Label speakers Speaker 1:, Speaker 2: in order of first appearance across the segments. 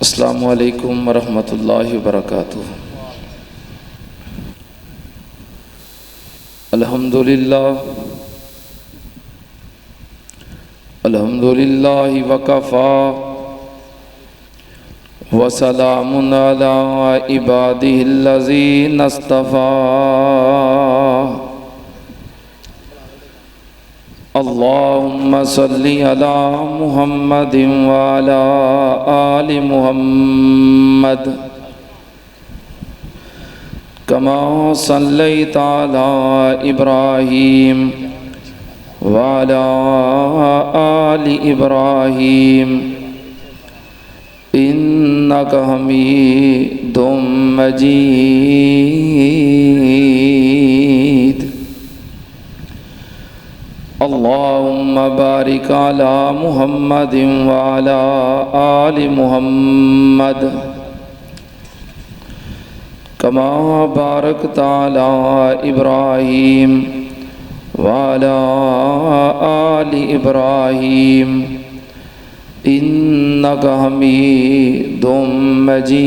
Speaker 1: السلام علیکم ورحمۃ اللہ وبرکاتہ۔ الحمدللہ وکفا وسلام علی عبادہ الذین اصطفیٰ۔ اللہم صلی علی محمد وعلی آل محمد کما صلیت علی ابراہیم وعلی آل ابراہیم انک حمید مجید۔ اللہم بارک علی محمد وعلی آل محمد کما بارکت علی ابراہیم وعلی آل ابراہیم انک حمید مجید۔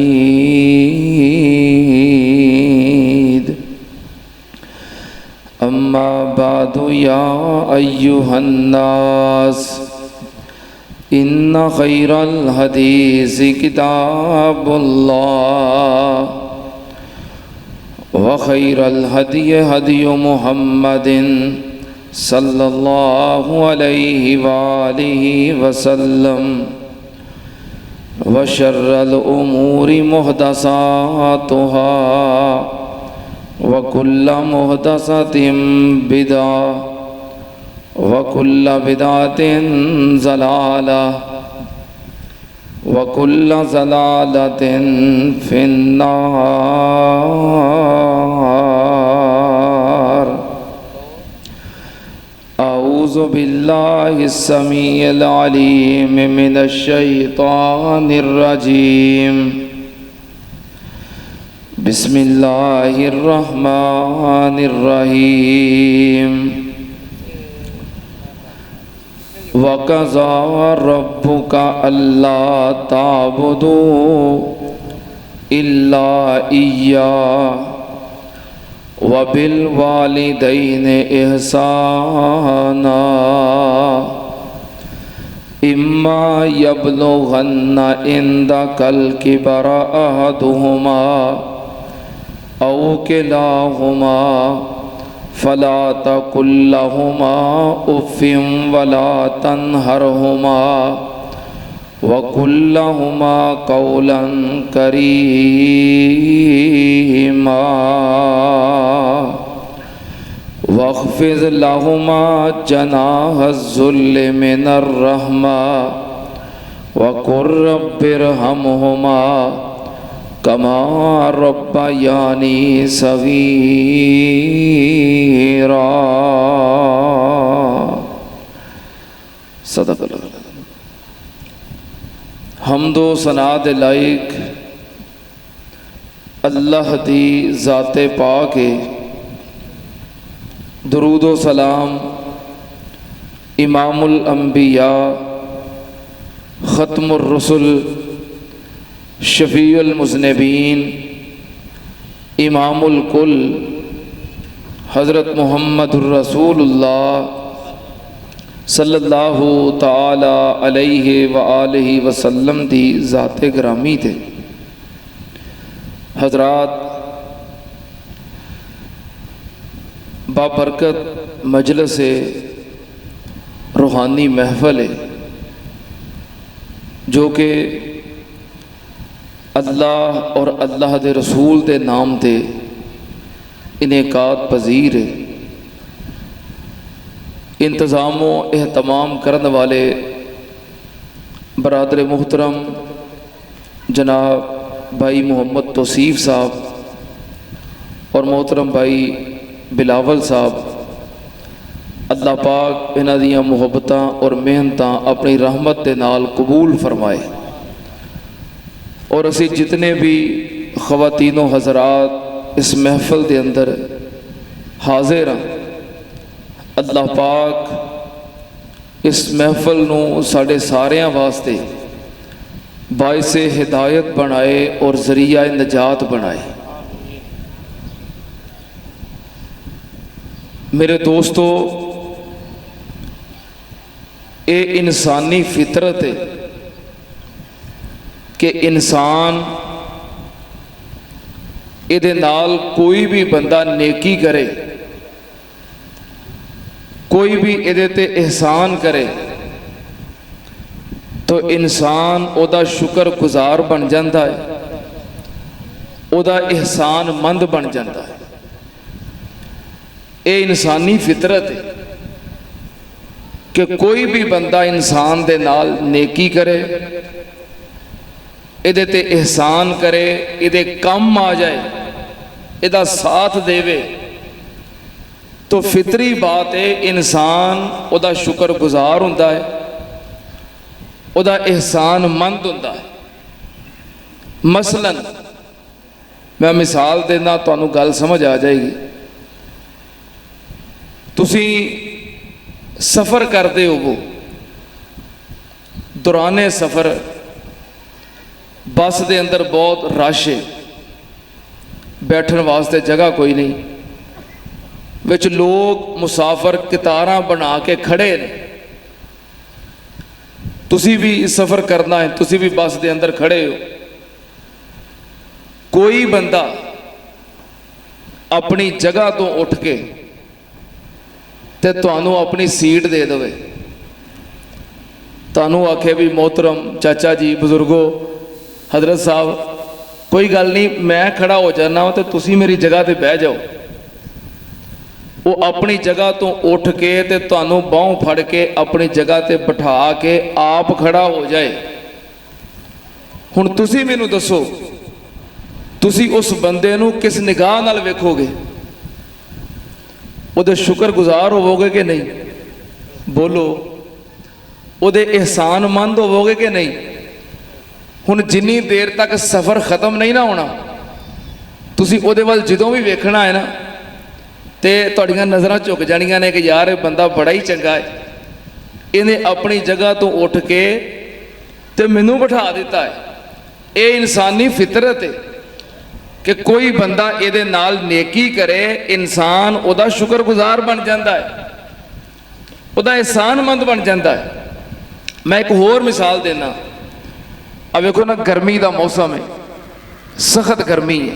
Speaker 1: اما بعد یا ایہا الناس ان خیر الحدیث کتاب اللہ وخیر الہدی ہدی محمد صلی اللہ علیہ وآلہ وسلم وشر الامور محدثاتها وَكُلَّ مُحْدَثَةٍ بِدْعَةٌ وَكُلَّ بِدْعَةٍ ضَلَالَةٌ وَكُلَّ ضَلَالَةٍ فِي النَّارِ۔ اعوذ باللہ السمیع العلیم من الشیطان الرجیم۔ بسم اللہ الرحمن الرحیم۔ وَقَضَىٰ رَبُّكَ أَلَّا تَعْبُدُوا إِلَّا إِيَّاهُ وَبِالْوَالِدَيْنِ إِحْسَانًا إِمَّا يَبْلُغَنَّ عِندَكَ الْكِبَرَ أَحَدُهُمَا أَوْ كِلَاهُمَا فَلَا تَقُل لَّهُمَا أُفٍّ وَلَا تَنْهَرْهُمَا وَقُل لَّهُمَا قَوْلًا كَرِيمًا وَاخْفِضْ لَهُمَا جَنَاحَ الذُّلِّ مِنَ الرَّحْمَةِ وَقُل رَّبِّ ارْحَمْهُمَا کما ربیانی صغیرا۔ صدق اللہ۔ حمد و ثنا دے لائق اللہ دی ذات پاک ہے۔ درود و سلام امام الانبیاء ختم الرسل شفیع المذنبین امام الکل حضرت محمد الرسول اللہ صلی اللہ تعالی علیہ وآلہ وسلم دی ذات گرامی تھے۔ حضرات، بابرکت مجلس روحانی محفل ہے جو کہ اللہ اور اللہ دے رسول دے نام تے انعقاد پذیر ہے۔ انتظام و اہتمام کرنے والے برادر محترم جناب بھائی محمد توصیف صاحب اور محترم بھائی بلاول صاحب، اللہ پاک انہاں دیاں محبتاں اور محنتاں اپنی رحمت دے نال قبول فرمائے، اور اسی جتنے بھی خواتین و حضرات اس محفل دے اندر حاضر ہیں، اللہ پاک اس محفل نو ساڑے ساریاں واسطے बाइसे हिदायत बनाए और ज़रिया निजात बनाए। मेरे दोस्तों, ये इंसानी फितरत है कि इंसान इहदे नाल कोई भी बंदा नेकी करे, कोई भी इहदे ते एहसान करे तो इंसान ओदा शुक्रगुजार बन जाता है, ओदा एहसान मंद बन जाता है। ये इंसानी फितरत है कि कोई भी बंदा इंसान दे नाल नेकी करे, इहदे ते एहसान करे, इहदे कम आ जाए, इहदा साथ देवे, तो फितरी बात है इंसान ओदा शुक्रगुजार हुंदा है, ओदा एहसान मंद हुंदा है। मसलन मैं मिसाल देना, तुहानू गल समझ आ जाएगी। तुसी सफ़र करते हो, दौराने सफ़र बस दे अंदर बहुत रश है, बैठन वास्ते जगह कोई नहीं, विच लोग मुसाफर कतारां बना के खड़े ने। तुसी भी सफ़र करना है, तुसी भी बस दे अंदर खड़े हो, कोई बंदा अपनी जगह तो उठ के ते तुहानू अपनी सीट दे देवे, तुहानू आखे भी मोहतरम चाचा जी, बुजुर्गो, हजरत साहब, कोई गल नहीं, मैं खड़ा हो जाना वा, तो तुसी मेरी जगह ते बह जाओ। वो अपनी जगह तो उठ के ते तुहानू बाहों फड़ के अपनी जगह ते बिठा के आप खड़ा हो जाए। हुण तुसी मैनू दसो, तुसी उस बंदे नू किस निगाह नाल वेखोगे? उहदे शुक्रगुजार होवोगे कि नहीं? बोलो, उहदे एहसानमंद होवोगे कि नहीं? हुण जिन्नी देर तक सफ़र ख़त्म नहीं ना होना, तुसी उहदे वल जदों भी वेखना है ना, तो तुहाड़ियां नज़रां झुक जाणियां ने कि यार ये बंदा बड़ा ही चंगा है, इन्हें अपनी जगह तो उठ के ते मैनू बिठा दिता है। ये इंसानी फितरत है कि कोई बंदा इहदे नाल नेकी करे, इंसान उहदा शुक्रगुजार बन जाता है, उहदा एहसानमंद बन जाता है। मैं एक होर मिसाल देना। अब देखो ना, गर्मी का मौसम है, सख्त गर्मी है,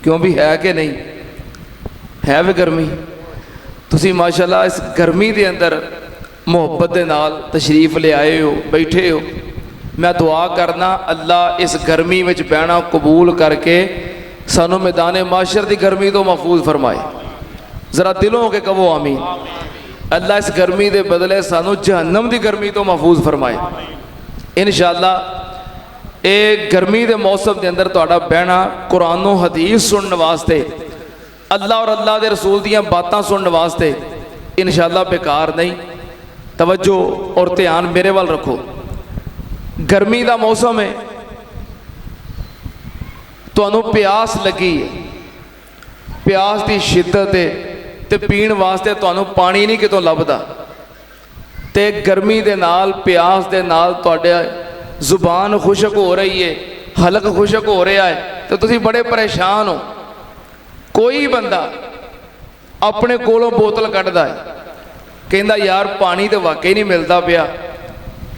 Speaker 1: क्यों भी है कि नहीं है? भी गर्मी, तुसी माशाअल्लाह इस गर्मी के अंदर मुहब्बत के नाल तशरीफ ले आए हो, बैठे हो। मैं दुआ करना अल्लाह इस गर्मी में बहना कबूल करके सानू मैदान माशर की गर्मी तो महफूज फरमाए। ज़रा दिलों हो के कहो आमीन। अल्लाह इस गर्मी के बदले सानू जहन्नम की गर्मी तो महफूज फरमाए इंशाअल्लाह। ये गर्मी के मौसम के अंदर तुहाडा बहना कुरान और हदीस सुनने वास्ते, अल्लाह और अल्लाह के रसूल दीयां बातां सुनने वास्ते इंशाअल्लाह बेकार नहीं। तवज्जो और ध्यान मेरे वाल रखो। गर्मी का मौसम है, तुहानू प्यास लगी है, प्यास की शिद्दत है, तो पीण वास्ते तुहानू पानी नहीं कितों लभदा, ते गर्मी दे नाल प्यास दे नाल तुहाडे जुबान खुशक हो रही है, हलक खुशक हो रहा है, तो तुसी बड़े परेशान हो। कोई बंदा अपने कोलों बोतल कढ़दा है, कहंदा यार पानी तो वाकई नहीं मिलता पिया,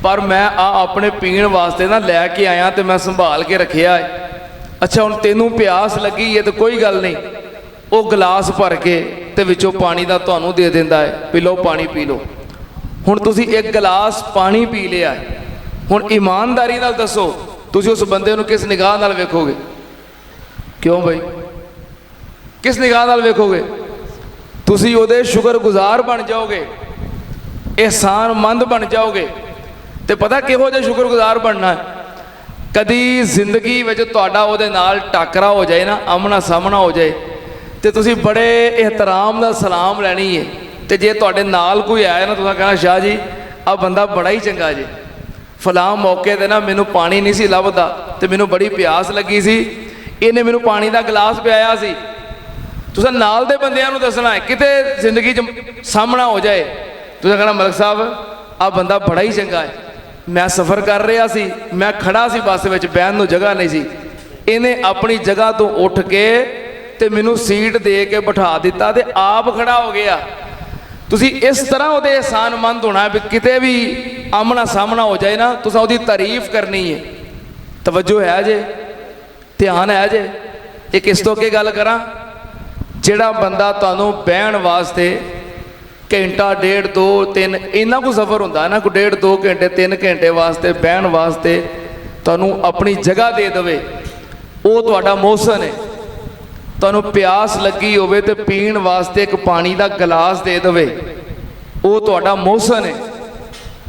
Speaker 1: पर मैं अपने पीण वास्ते ना लैके आया, तो मैं संभाल के रखिया है। अच्छा हुण तेनू प्यास लगी है तो कोई गल नहीं, वो गिलास भर के ते विचों पानी का तुहानू दे दिंदा है, पी लो पानी पी लो। हुण तुसी एक गिलास पानी पी लिया है, हुण ईमानदारी नाल दसो तुसी उस बंदे नू किस निगाह नाल वेखोगे? क्यों भाई, किस निगाह नाल वेखोगे? तुसी उहदे शुक्रगुजार बन जाओगे, एहसानमंद बन जाओगे। तो पता किहो जिहा शुक्रगुजार बनना है? कदी जिंदगी में तुहाडा उहदे नाल टाकरा हो जाए ना, आमना सामना हो जाए, तो तुसी बड़े एहतराम नाल सलाम लैनी है। तो जे तुहाडे नाल कोई आया ना, तुसां कहना शाह जी आ बंदा बड़ा ही चंगा जे, फलां मौके ते ना मैनू पानी नहीं सी लभदा, तो मैनू बड़ी प्यास लगी सी, इन्हें मैनू पानी का गिलास पियाया सी। तुसां नाल दे बंदियां नू दसना है, किते जिंदगी च सामना हो जाए, तुसां कहना मलक साहब आ बंदा बड़ा ही चंगा है, मैं सफ़र कर रहा सी, मैं खड़ा सी बस में, बहन नूं जगह नहीं सी, इन्हें अपनी जगह तो उठ के ते मैनू सीट दे के बिठा दिता ते आप खड़ा हो गया। तुसी इस तरह वो एहसानमंद होना भी किते भी आमना सामना हो जाए ना, तुसा उसकी तारीफ करनी है। तवज्जो है जे, ध्यान है जे। एक इस तो अगे गल करा, जिहड़ा बंदा तुहानूं बहन वास्ते घंटा डेढ़ दो तीन इन्ना को सफ़र होंदा है ना, कोई डेढ़ दो घंटे तीन घंटे वास्ते बहन वास्ते तुहानूं अपनी जगह दे देवे, वो तुहाडा मोहसन है। तुहानूं प्यास लगी होवे ते पीण वास्ते एक पानी का गिलास दे देवे, वो तुहाडा मोहसन है।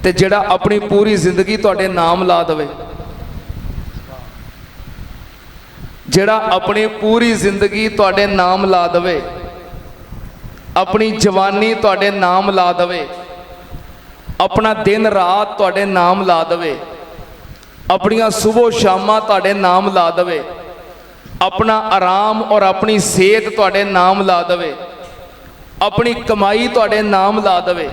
Speaker 1: ते जिहड़ा अपनी पूरी जिंदगी तुहाडे नाम ला देवे, जिहड़ा अपनी पूरी जिंदगी तुहाडे नाम ला देवे, अपनी जवानी तुहाडे नाम ला देवे, अपना दिन रात तुहाडे नाम ला देवे, अपनियां सुबह शामां तुहाडे नाम ला देवे, अपना आराम और अपनी सेहत तुहाडे नाम ला देवे, अपनी कमाई तुहाडे नाम ला देवे,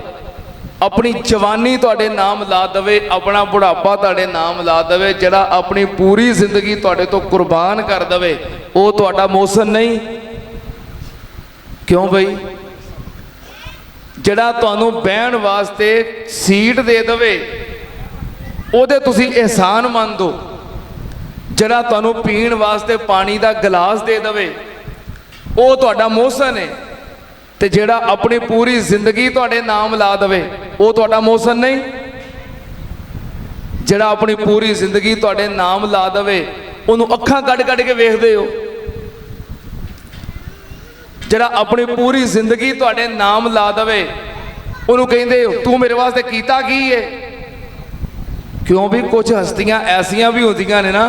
Speaker 1: अपनी जवानी तुहाडे नाम ला देवे, अपना बुढ़ापा तुहाडे नाम ला देवे। जिहड़ा अपनी पूरी जिंदगी तुहाडे तो कुर्बान कर देवे, वो तुहाडा मोहसन नहीं? क्यों बई? जिहड़ा तुहानूं बहन वास्ते सीट दे देवे, ਉਹਦੇ ਤੁਸੀਂ एहसानमंद हो। ਜਿਹੜਾ ਤੁਹਾਨੂੰ पीण वास्ते पानी का गिलास दे देवे, ਉਹ ਤੁਹਾਡਾ मोहसन है। ਤੇ ਜਿਹੜਾ अपनी पूरी जिंदगी ਤੁਹਾਡੇ नाम ला देवे, ਉਹ ਤੁਹਾਡਾ मोहसन नहीं? ਜਿਹੜਾ अपनी पूरी जिंदगी ਤੁਹਾਡੇ नाम ला देवे, ਉਹਨੂੰ ਅੱਖਾਂ ਕੱਢ ਕੇ ਵੇਖਦੇ ਹੋ। ਜਿਹੜਾ अपनी पूरी जिंदगी ਤੁਹਾਡੇ नाम ला देवे, ਉਹਨੂੰ ਕਹਿੰਦੇ ਹੋ ਤੂੰ ਮੇਰੇ ਵਾਸਤੇ ਕੀਤਾ ਕੀ ਹੈ? क्यों भी कुछ हस्तियां ऐसियां भी होंदियां ने ना,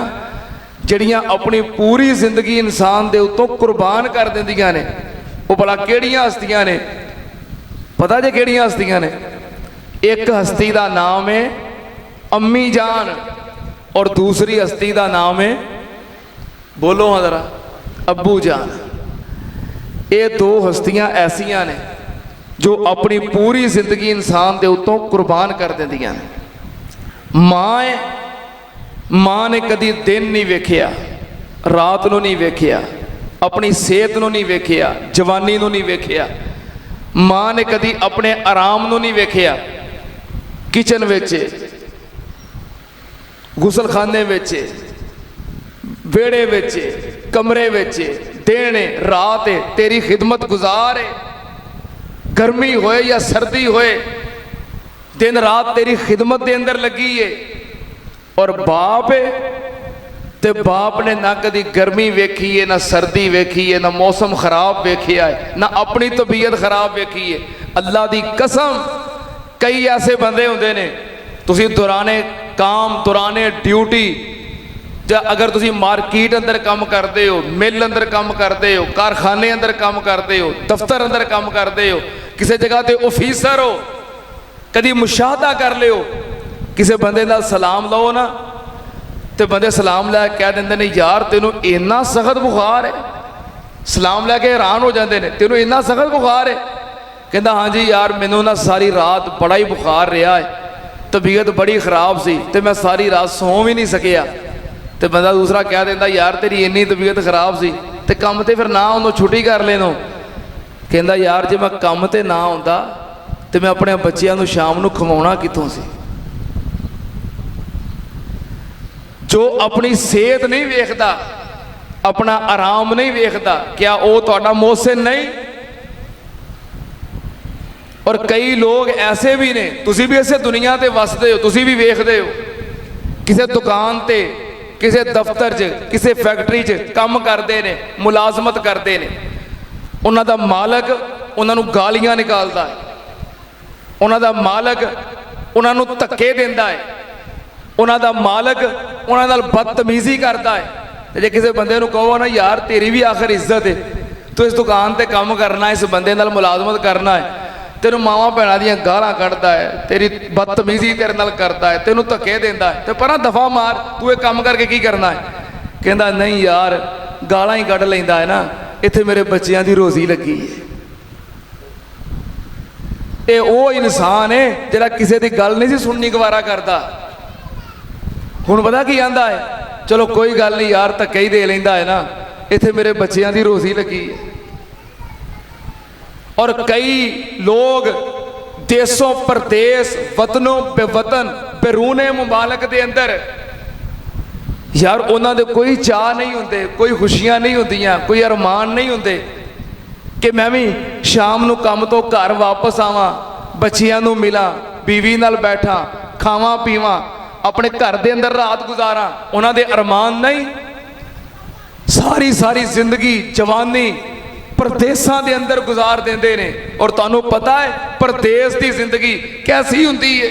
Speaker 1: ਜਿਹੜੀਆਂ अपनी पूरी जिंदगी इंसान दे उत्तों कुर्बान कर दिंदियां ने। वो भला किहड़ियां हस्तियां ने? पता जे किहड़ियां हस्तियां ने? एक हस्ती का नाम है अम्मी जान और दूसरी हस्ती का नाम है, बोलो हाँ जरा, अब्बू जान। ये दो हस्तियां ऐसियां ने जो अपनी पूरी जिंदगी इंसान दे उत्तों कुर्बान कर दिंदियां ने। माँ है, माँ ने कभी दिन नहीं वेखिया, रात नूं नहीं वेखिया, अपनी सेहत नूं नहीं वेखिया, जवानी नूं नहीं वेखिया। माँ ने कभी अपने आराम नूं नहीं वेखिया। किचन विच, गुसलखाने विच, वेड़े विच, कमरे विच, दिन रात तेरी खिदमत गुजार है। गर्मी होए या सर्दी होए, दिन रात तेरी खिदमत के अंदर लगी है। और बाप है तो बाप ने ना कभी गर्मी वेखी है, ना सर्दी वेखी है, ना मौसम खराब वेखिया है, ना अपनी तबीयत खराब वेखी है। अल्लाह की कसम, कई ऐसे बंदे होंदे ने, तुसी दौराने काम दौराने ड्यूटी, ਜਾਂ अगर तुसी मार्केट अंदर काम करते हो, मिल अंदर काम करते हो, कारखाने अंदर काम करते हो, दफ्तर अंदर काम करते हो, किसी जगह ते ऑफिसर हो, कभी मुशाहदा कर लियो, किसी बंदे नाल सलाम लो ना, तो बंदे सलाम लै कह देंगे ने यार तेनों इन्ना सख्त बुखार है। सलाम लैके हैरान हो जाते हैं, तेनों इन्ना सख्त बुखार है? कहता हाँ जी यार मैनू ना सारी रात बड़ा ही बुखार रहा है, तबीयत बड़ी खराब सी ते मैं सारी रात सौ भी नहीं सकिया। तो बंदा दूसरा कह देंदा यार तेरी इन्नी तबीयत खराब सी ते काम ते फिर ना उन्होंने छुट्टी कर लेनो। कहता यार जे मैं काम ते ना आउंदा तो मैं अपने बच्चों को शाम को खवाउणा कित्थों सी। जो अपनी सेहत नहीं वेखदा, अपना आराम नहीं वेखदा, क्या वो तुहाडा मोहसिन नहीं? और कई लोग ऐसे भी ने, तुसी भी इसे दुनिया ते वसदे हो, तुसी भी वेखदे हो, किसी दुकान ते, किसी दफ्तर च, किसी फैक्ट्री च काम करते हैं, मुलाजमत करते हैं। उन्हां दा मालक उन्हां नूं गालियां निकालदा है, उन्हां दा मालक उन्हां नूं धक्के दिंदा है, उन्हां दा मालक उन्हां नाल बदतमीजी करता है। ते जे किसी बंदे नूं कहो ना यार तेरी भी आखिर इज्जत है, तू इस दुकान ते काम करना, इस बंदे नाल मुलाजमत करना है, तेनों मावां भैणां दियां गालां कढ़दा है, तेरी बदतमीजी तेरे नाल करता है, तेनों धक्के दिंदा है, ते परां दफा मार, तू ये काम करके की करना है? कहंदा नहीं यार गालां ही कढ़ लैंदा है ना, इत्थे मेरे बच्चों की रोजी लगी है। ये वो इंसान है जिहड़ा किसी की गल नहीं सी सुननी गवारा करता। ਹੁਣ ਪਤਾ ਕੀ ਆਂਦਾ ਹੈ, ਚਲੋ ਕੋਈ ਗੱਲ ਨਹੀਂ ਯਾਰ, ਧੱਕੇ ਹੀ ਦੇ ਲੈਂਦਾ ਹੈ ਨਾ, ਇੱਥੇ ਮੇਰੇ ਬੱਚਿਆਂ ਦੀ ਰੋਜ਼ੀ ਲੱਗੀ ਹੈ। ਔਰ ਕਈ ਲੋਗ ਦੇਸੋਂ ਪਰਦੇਸ, ਵਤਨੋਂ ਬੇਵਤਨ, ਬੈਰੂਨੇ ਮੁਬਾਲਕ ਦੇ ਅੰਦਰ ਯਾਰ ਉਹਨਾਂ ਦੇ ਕੋਈ ਚਾਹ ਨਹੀਂ ਹੁੰਦੇ, ਕੋਈ ਖੁਸ਼ੀਆਂ ਨਹੀਂ ਹੁੰਦੀਆਂ, ਕੋਈ ਅਰਮਾਨ ਨਹੀਂ ਹੁੰਦੇ ਕਿ ਮੈਂ ਵੀ ਸ਼ਾਮ ਨੂੰ ਕੰਮ ਤੋਂ ਘਰ ਵਾਪਸ ਆਵਾਂ, ਬੱਚਿਆਂ ਨੂੰ ਮਿਲਾਂ, ਬੀਵੀ ਨਾਲ ਬੈਠਾਂ, ਖਾਵਾਂ ਪੀਵਾਂ, ਆਪਣੇ ਘਰ ਦੇ ਅੰਦਰ ਰਾਤ ਗੁਜ਼ਾਰਾਂ। ਉਹਨਾਂ ਦੇ ਅਰਮਾਨ ਨਹੀਂ। ਸਾਰੀ ਸਾਰੀ ਜ਼ਿੰਦਗੀ ਜਵਾਨੀ ਪਰਦੇਸਾਂ ਦੇ ਅੰਦਰ ਗੁਜ਼ਾਰ ਦਿੰਦੇ ਨੇ। ਔਰ ਤੁਹਾਨੂੰ ਪਤਾ ਹੈ ਪਰਦੇਸ ਦੀ ਜ਼ਿੰਦਗੀ ਕੈਸੀ ਹੁੰਦੀ ਹੈ,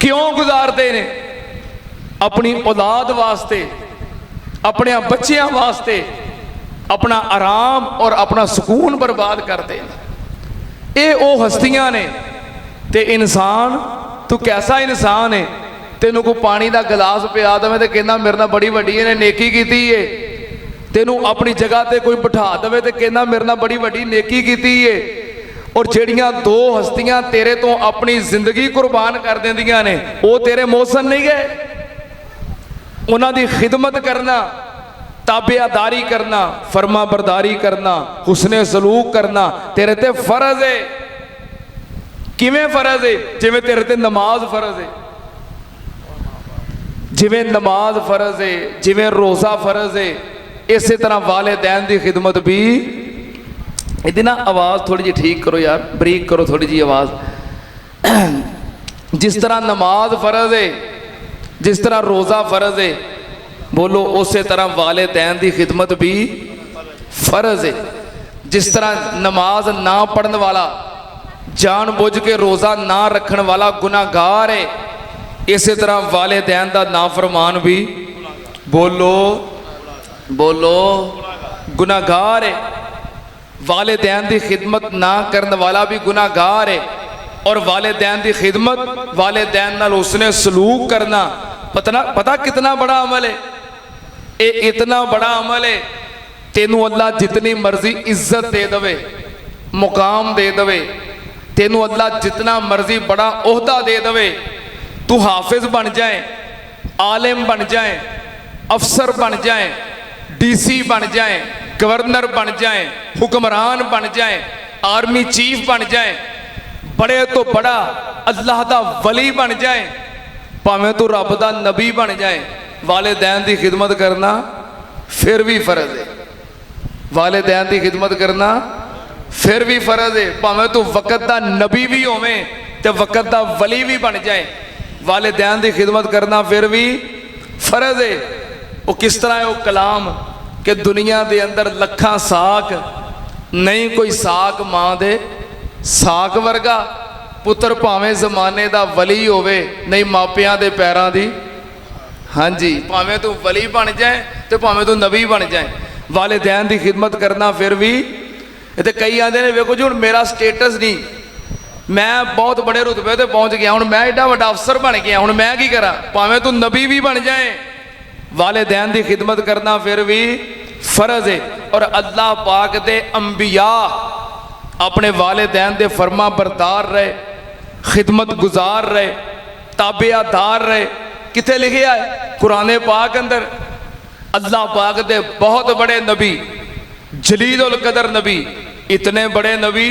Speaker 1: ਕਿਉਂ ਗੁਜ਼ਾਰਦੇ ਨੇ? ਆਪਣੀ ਔਲਾਦ ਵਾਸਤੇ, ਆਪਣੇ ਬੱਚਿਆਂ ਵਾਸਤੇ ਆਪਣਾ ਆਰਾਮ ਔਰ ਆਪਣਾ ਸਕੂਨ ਬਰਬਾਦ ਕਰਦੇ ਨੇ। ਇਹ ਉਹ ਹਸਤੀਆਂ ਨੇ। ਤੇ ਇਨਸਾਨ, ਤੂੰ ਕੈਸਾ ਇਨਸਾਨ ਹੈ, ਤੈਨੂੰ ਕੋਈ ਪਾਣੀ ਦਾ ਗਲਾਸ ਪਿਆ ਦੇਵੇ ਤੇ ਕਹਿੰਦਾ ਮੇਰੇ ਨਾਲ ਬੜੀ ਵੱਡੀ ਇਹਨੇ ਨੇਕੀ ਕੀਤੀ ਏ। ਤੈਨੂੰ ਆਪਣੀ ਜਗ੍ਹਾ ਤੇ ਕੋਈ ਬਿਠਾ ਦੇਵੇ ਤੇ ਕਹਿੰਦਾ ਮੇਰੇ ਨਾਲ ਬੜੀ ਵੱਡੀ ਨੇਕੀ ਕੀਤੀ ਏ। ਔਰ ਜਿਹੜੀਆਂ ਦੋ ਹਸਤੀਆਂ ਤੇਰੇ ਤੋਂ ਆਪਣੀ ਜ਼ਿੰਦਗੀ ਕੁਰਬਾਨ ਕਰ ਦਿੰਦੀਆਂ ਨੇ, ਉਹ ਤੇਰੇ ਮੋਹਸਨ ਨਹੀਂ ਗਏ। ਉਹਨਾਂ ਦੀ ਖਿਦਮਤ ਕਰਨਾ, ਤਾਬੇਦਾਰੀ ਕਰਨਾ, ਫਰਮਾ ਬਰਦਾਰੀ ਕਰਨਾ, ਹੁਸਨੇ ਸਲੂਕ ਕਰਨਾ ਤੇਰੇ ਤੇ ਫਰਜ਼ ਹੈ। ਕਿਵੇਂ ਫਰਜ਼ ਹੈ? ਜਿਵੇਂ ਤੇਰੇ ਤੇ ਨਮਾਜ਼ ਫਰਜ਼ ਹੈ, ਜਿਵੇਂ ਨਮਾਜ਼ ਫਰਜ਼ ਹੈ, ਜਿਵੇਂ ਰੋਜ਼ਾ ਫਰਜ਼ ਹੈ, ਇਸੇ ਤਰ੍ਹਾਂ ਵਾਲਿदैन ਦੀ ਖਿਦਮਤ ਵੀ। ਇਹਦੀ ਨਾ ਆਵਾਜ਼ ਥੋੜੀ ਜਿਹੀ ਠੀਕ ਕਰੋ ਯਾਰ, ਬਰੀਕ ਕਰੋ ਥੋੜੀ ਜਿਹੀ ਆਵਾਜ਼। ਜਿਸ ਤਰ੍ਹਾਂ ਨਮਾਜ਼ ਫਰਜ਼ ਹੈ, ਜਿਸ ਤਰ੍ਹਾਂ ਰੋਜ਼ਾ ਫਰਜ਼ ਹੈ, ਬੋਲੋ ਉਸੇ ਤਰ੍ਹਾਂ ਵਾਲਿदैन ਦੀ ਖਿਦਮਤ ਵੀ ਫਰਜ਼ ਹੈ। ਜਿਸ ਤਰ੍ਹਾਂ ਨਮਾਜ਼ ਨਾ ਪੜਨ ਵਾਲਾ, ਜਾਣ ਬੁੱਝ ਕੇ ਰੋਜ਼ਾ ਨਾ ਰੱਖਣ ਵਾਲਾ ਗੁਨਾਹਗਾਰ ਹੈ, ਇਸੇ ਤਰ੍ਹਾਂ ਵਾਲਿदैन ਦਾ ਨਾਫਰਮਾਨ ਵੀ ਬੋਲੋ ਬੋਲੋ ਗੁਨਾਹਗਾਰ ਹੈ। वालिदैन दी खिदमत ना करने वाला भी गुनाहगार है। और वालिदैन दी खिदमत, वालिदैन नाल उसने सलूक करना, पता कितना बड़ा अमल है। ये इतना बड़ा अमल है, तेनू अल्लाह जितनी मर्जी इज्जत दे दवे, मुकाम दे दवे, तेनू अल्लाह जितना मर्जी बड़ा ओहदा दे दवे, तू हाफिज बन जाए, आलिम बन जाए, अफसर बन जाए, डीसी बन जाए, गवर्नर बन जाए, हुक्मरान बन जाए, आर्मी चीफ बन जाए, बड़े तो बड़ा अल्लाह दा वली बन जाए, भावें तो रब दा नबी बन जाए, वालिदैन दी खिदमत करना फिर भी फर्ज है। वालिदैन दी खिदमत करना फिर भी फर्ज है, भावें तो वक़्त दा नबी भी होवे ते वक़्त दा वली भी बन जाए, वालिदैन दी खिदमत करना फिर भी फर्ज है। वो किस तरह है वो कलाम कि दुनिया दे अंदर लखां साक नहीं कोई साक मां दे साक वर्गा, पुत्र भावें जमाने दा वली होवे नहीं मापियां दे पैरां दी। हाँ जी, भावें तू वली बन जाए तो भावें तू नबी बन जाए, वालिदैन दी खिदमत करना फिर भी। इत्थे कई आंदे ने वेखो जी हुण मेरा स्टेटस नहीं, मैं बहुत बड़े रुतबे ते पहुंच गया, हुण मैं एडा वड्डा अफसर बन गया, हुण मैं की करा? भावें तू नबी भी बन जाए, वालिदैन दी खिदमत करना फिर भी फर्ज है। और अल्लाह पाक दे अंबिया अपने वालिदैन दे फरमा बरदार रहे, खिदमत गुजार रहे, ताबेदार रहे। किथे लिखा है? कुरान पाक अंदर। अल्लाह पाक दे बहुत बड़े नबी, जलील कदर नबी, इतने बड़े नबी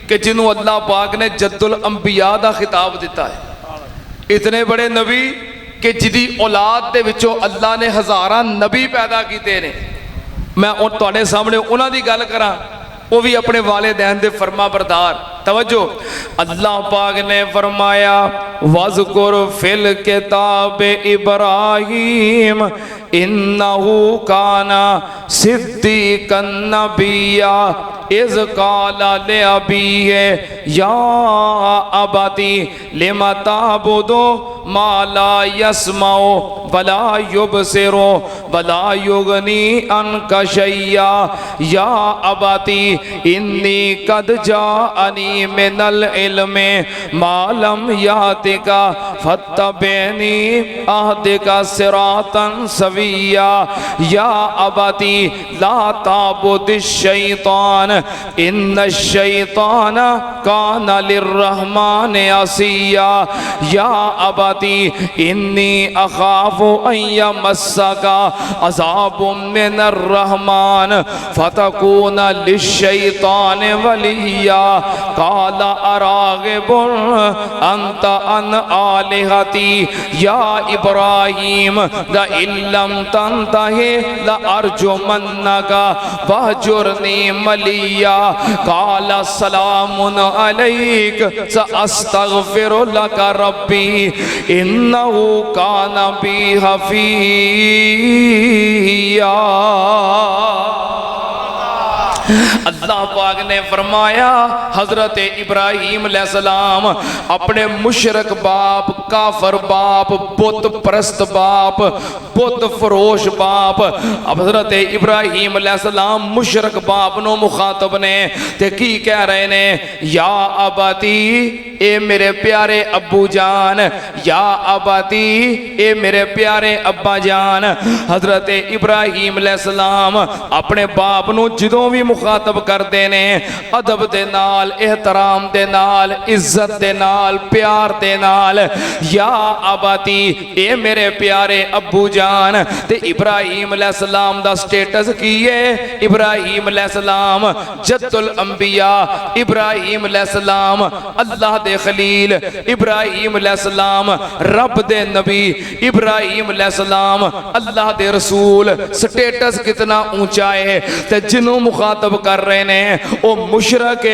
Speaker 1: कि जिन्हों अल्लाह पाक ने जद्दुल अंबिया दा खिताब दिता है। इतने बड़े नबी कि जिदी औलाद दे विचों अल्लाह ने हज़ारां नबी पैदा कीते ने। मैं तुहाडे सामने उन्हां दी गल करां, वो भी अपने वालिदैन दे फरमा बरदार। तवज्जो, अल्लाह पाक ने फरमाया वज़कुर फिल किताब इब्राहीम इन्नहु काना सिद्दीक़न नबिय्या इज़ क़ाला लिअबीहि या अबती लिमा ताबुदु मा ला यस्मउ वला युबसिरु वला युगनी अन्का शैया या अबती इन्नी कद जाअनी मिनल इल्मि मा लम यातिका فاتبعنی اہدک صراطا سویا یا ابتی لا تعبد الشیطان ان الشیطان کان للرحمن عصیا یا ابتی انی اخاف ان یمسک عذاب من الرحمن فتکون للشیطان ولیا قال اراغب انت عن آلہتی یا ابراہیم لئن لم تنتہِ لأرجمنک وہجرنی ملیا قال سلام علیک سأستغفر لک ربی انہو کان بی حفیظا۔ اللہ پاک نے فرمایا حضرت ابراہیم علیہ السلام اپنے مشرک باپ، کافر باپ، بت پرست باپ، بت فروش باپ، اب حضرت ابراہیم علیہ السلام مشرک باپ نو مخاطب نے تے کی کہہ رہے نے، یا اباتی اے میرے پیارے ابو جان، یا اباتی اے میرے پیارے ابا جان۔ حضرت ابراہیم علیہ السلام اپنے باپ نو جدوں بھی مخاطب کر دینے ادب دے نال، احترام دے نال، عزت دے نال، پیار دے نال، یا اباتی اے میرے پیارے ابو جان۔ تے ابراہیم علیہ السلام دا سٹیٹس کیے، ابراہیم علیہ السلام جد الانبیاء، ابراہیم علیہ السلام اللہ دے خلیل، ابراہیم علیہ السلام رب دے نبی، ابراہیم علیہ السلام اللہ دے رسول۔ سٹیٹس کتنا اونچا ہے تے جنوں مخاطب کر رہے ہیں او مشرک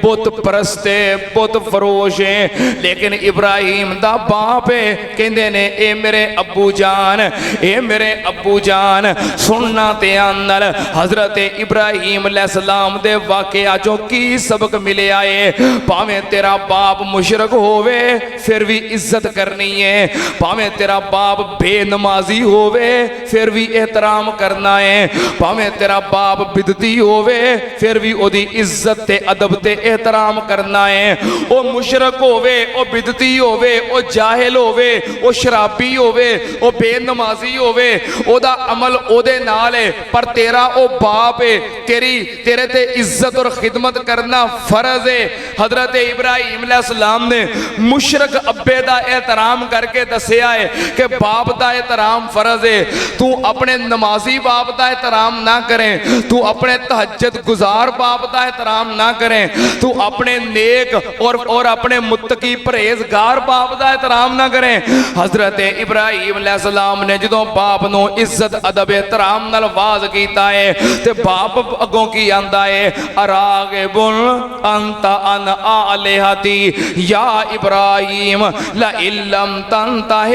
Speaker 1: بت پرستے، بت فروش ہیں، لیکن ابراہیم دا باپ ہے، کہندے نے اے میرے ابو جان، اے میرے ابو جان۔ سننا تے اندر حضرت ابراہیم علیہ السلام دے واقعہ جو کی سبق ملے آئے، پاویں تیرا باپ مشرک ہووے پھر بھی عزت کرنی ہے، پاویں تیرا باپ بے نمازی ہووے پھر بھی احترام کرنا ہے، پاویں تیرا باپ بدتی ہووے پھر بھی او دی عزت تے ادب تے احترام کرنا ہے۔ او مشرک ہووے، او بدتی ہووے، او جاہل ہووے، او شرابی ہووے، او بے نمازی ہووے، او دا عمل او دے نال ہے، پر تیرا او باپ ہے، تیرے تے عزت اور خدمت کرنا فرض ہے۔ حضرت ابراہیم علیہ السلام نے مشرک ابے دا احترام کر کے دسیا ہے کہ باپ دا احترام فرض ہے۔ تو اپنے نمازی باپ دا احترام نہ کریں، تو اپنے تہجد گزار باپ دا احترام نہ کریں، تو اپنے نیک اور اپنے متقی پرہیزگار باپ دا احترام نہ کریں۔ حضرت ابراہیم علیہ السلام نے جدوں باپ نو عزت ادب احترام نال واز کیتا ہے تے باپ اگوں کی آندا ہے، اراغب انت عن آلہتی یا ابراہیم لئن لم تنتہ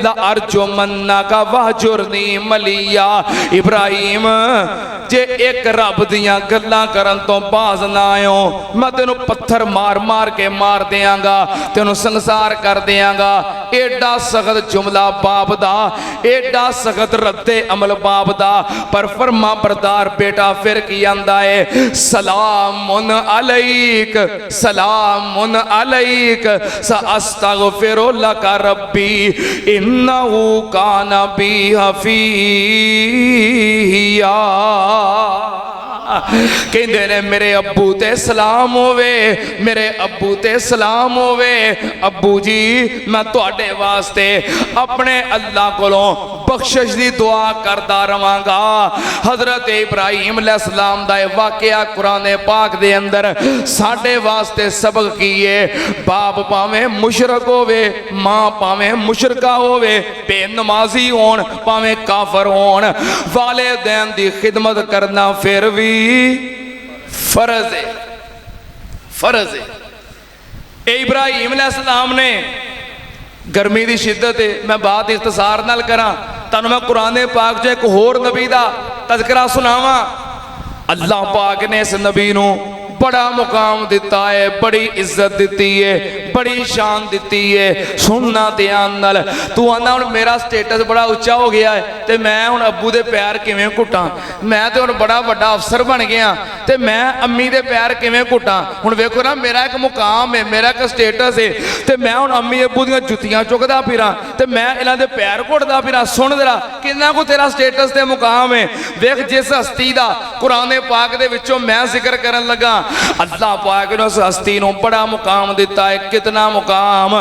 Speaker 1: لأرجمنک وہجرنی ملیا۔ ابراہیم جے ایک رب دیاں گلاں کرن تو باز نہ آئیو، میں تینوں پتھر مار مار کے مار دیاں گا، تینوں سنسار کر دیاں گا۔ ایڈا سخت جملہ باپ دا، ایڈا سخت رد عمل باپ دا، پر فرما بردار بیٹا پھر کی آندا ہے، سلام علیک، سلام علیک، سأستغفر لک ربی انہو کان بی حفیظا۔ کہندے نے میرے ابو تے سلام ہووے، میرے ابو تے سلام ہووے، ابو جی میں تواڈے واسطے اپنے اللہ کولوں بخشش دی دعا کردا رہواں گا۔ حضرت ابراہیم علیہ السلام دا واقعہ قرآن پاک دے اندر ساڈے واسطے سبق کیے، باپ پاویں مشرک ہووے، ماں پاویں مشرکہ ہووے، بے نمازی ہون پاویں کافر ہون، والدین دی خدمت کرنا پھر بھی فرض ہے، فرض ہے۔ اے ابراہیم علیہ السلام نے گرمی دی شدت ہے، میں بات اختصار نال کراں تانوں میں قرآن پاک جو ایک ہور نبی دا تذکرہ سناواں۔ اللہ پاک نے اس نبی نو बड़ा मुकाम दिता है, बड़ी इज्जत दी है, बड़ी शान दी है। सुनना ध्यान नाल। तू आंदा हुण मेरा स्टेटस बड़ा उच्चा हो गया है ते मैं हुण अब्बू दे पैर किवें घुटां, मैं ते हुण बड़ा वड्डा अफसर बन गया ते मैं अम्मी दे पैर किवें घुटां। हुण वेखो ना, मेरा एक मुकाम है, मेरा एक स्टेटस है ते मैं हुण अम्मी अब्बू दीयां जुत्तियां चुकदा फिरां ते मैं इन्हां दे पैर घुटदा फिरां। सुन जरा किन्ना को तेरा स्टेटस ते मुकाम है। वेख जिस हस्ती दा कुरान पाक दे विचों मैं जिक्र करन लगा, अल्लाह पाक ने उस हस्ती नूं बड़ा मुकाम दिता है। कितना मुकाम,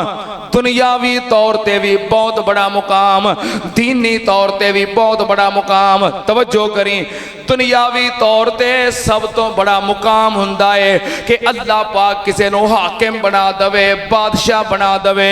Speaker 1: दुनियावी तौर ते भी बहुत बड़ा मुकाम, दीनी तौर ते भी बहुत बड़ा मुकाम। तवज्जो करी, दुनियावी तौर ते सब तो बड़ा मुकाम हुंदा है कि अल्लाह पाक किसी नूं हाकिम बना दवे, बादशाह बना दवे,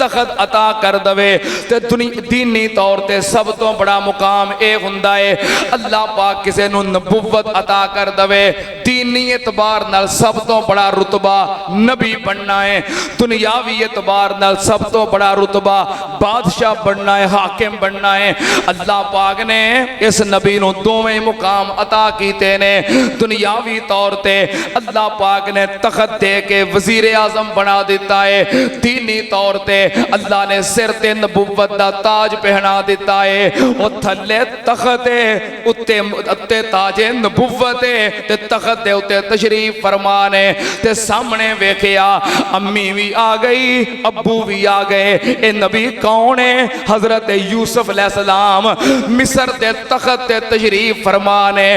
Speaker 1: तखत अता कर दवे। ते दीनी तौर ते सब तो बड़ा मुकाम ये हुंदा है अल्लाह पाक किसी नूं नबुव्वत अता कर दवे। दीनी एतबार नाल सब तो बड़ा रुतबा नबी बनना है, दुनियावी एतबार नाल सब तो बड़ा रुतबा बादशाह बनना है, हाकिम बनना है। अल्लाह पाक ने इस नबी नूं दोवें मुकाम अता कीते ने। दुनियावी तौर ते अल्लाह पाक ने तखत दे के वजीर आजम बना दिता है। दीनी तौर ते अल्लाह ने सिर ते नबुव्वत दा ताज पहना दिता है। और थल्ले तखत है, उत्ते ताजे नबुव्वत है ते तखत दे उत्ते तशरीफ फरमान है। ते सामने वेखिया अम्मी भी आ गई, अब्बू भी आ गए। ए नबी कौन है? हजरत यूसुफ अलैहिस्सलाम मिस्र दे तखत ते तशरीफ फरमान ने।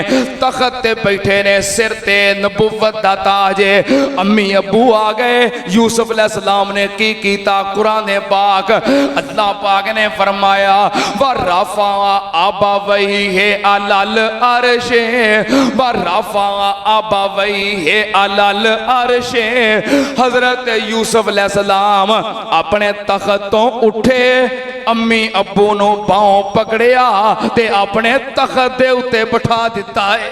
Speaker 1: तखत ते बैठे ने, सिर ते नबुव्वत दा ताज है। अम्मी अब्बू आ गए। यूसुफ अलैहिस्सलाम ने की कीता? कुरान पाक अल्लाह पाक ने फरमाया व रफा अबवैहि अलल अर्श, व रफा अबवैहि अलल अर्श। हजरत यूसुफ अलैहिस्सलाम अपने तखत तो उठे, अम्मी अब्बू नूं पांव पकड़िया ते अपने तखत दे उत्ते बिठा दिता है।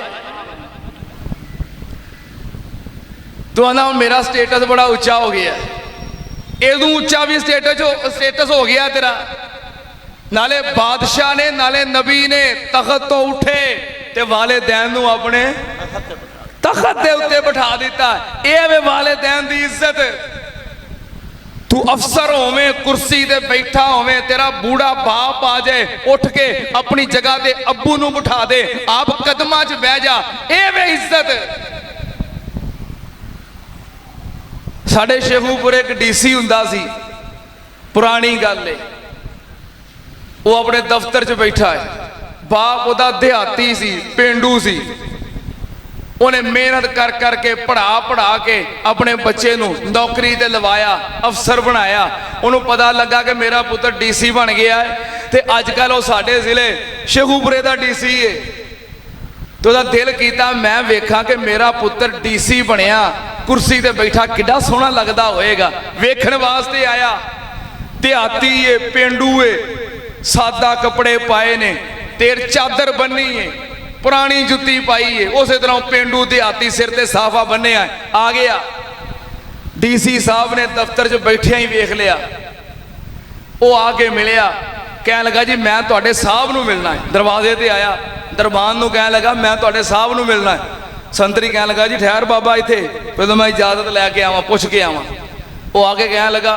Speaker 1: तो आना मेरा स्टेटस बड़ा उच्चा हो गया, इदू उच्चा भी स्टेटस हो गया तेरा। नाले बादशाह ने नाले नबी ने तखत तो उठे ते वालिदैन नूं अपने तखत दे उत्ते बिठा दिता। ये वे वालिदैन दी इज्जत। तू अफसर होवे, कुर्सी ते बैठा होवे, तेरा बूढ़ा बाप आ जाए, उठ के अपनी जगह ते अब्बू नूं बिठा दे, आप कदमां च बह जा। ये वे इज्जत। साडे शेखूपुर एक डीसी हुंदा सी, पुरानी गल है। वो अपने दफ्तर च बैठा है, बाप उहदा देहाती सी, पेंडू सी। उन्हें मेहनत कर करके पढ़ा के अपने बच्चे नूं नौकरी ते लवाया, अफसर बनाया। उन्होंने पता लगा कि मेरा पुत्र डीसी बन गया है ते अजकल वो साडे जिले शेखूपुरे दा डीसी है। तो उहदा दिल कीता मैं वेखां कि मेरा पुत्र डीसी बनया, कुर्सी ते बैठा, किड्डा सोहना लगदा होएगा। वेखण वास्ते आया। देहाती है, पेंडू है, सादा कपड़े पाए ने, तेर चादर बन्नी है, पुरानी जुत्ती पाई है। उस तरह पेंडू देहाती सिर ते साफा बन्ने आ गया। डीसी साहब ने दफ्तर च बैठिया ही वेख लिया। वो आके मिलिया, कह लगा जी मैं तुहाडे साहब नूं मिलना है। दरवाजे ते आया, दरबान नूं कह लगा मैं तुहाडे साहब नूं मिलना है। संतरी कह लगा जी ठहर बाबा, इत्थे पहले मैं इजाजत लैके आवां, पुछ के आवां। वो आके कह लगा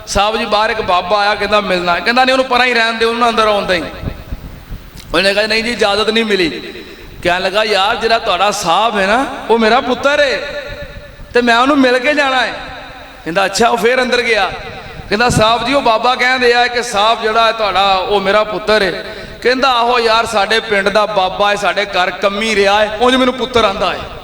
Speaker 1: साहब जी बाहर एक बाबा आया, कहता मिलना है। कहता नहीं उन्होंने परा ही रहन दे, उन्होंने अंदर आउंदा ही। उन्होंने कहा नहीं जी इजाजत नहीं मिली। कह लगा यार जिहड़ा तुहाडा साहब है ना वो मेरा पुत्र है तो मैं उन्होंने मिल के जाना है। कहता अच्छा। वो फिर अंदर गया, कहता साहब जी वो बाबा कहते हैं कि साहब जिहड़ा है तुहाडा वो मेरा पुत्र है। कहता आहो यार साडे पिंड दा बाबा है, साडे घर कमी रहा है, उंज मैनूं पुत्र आंदा है।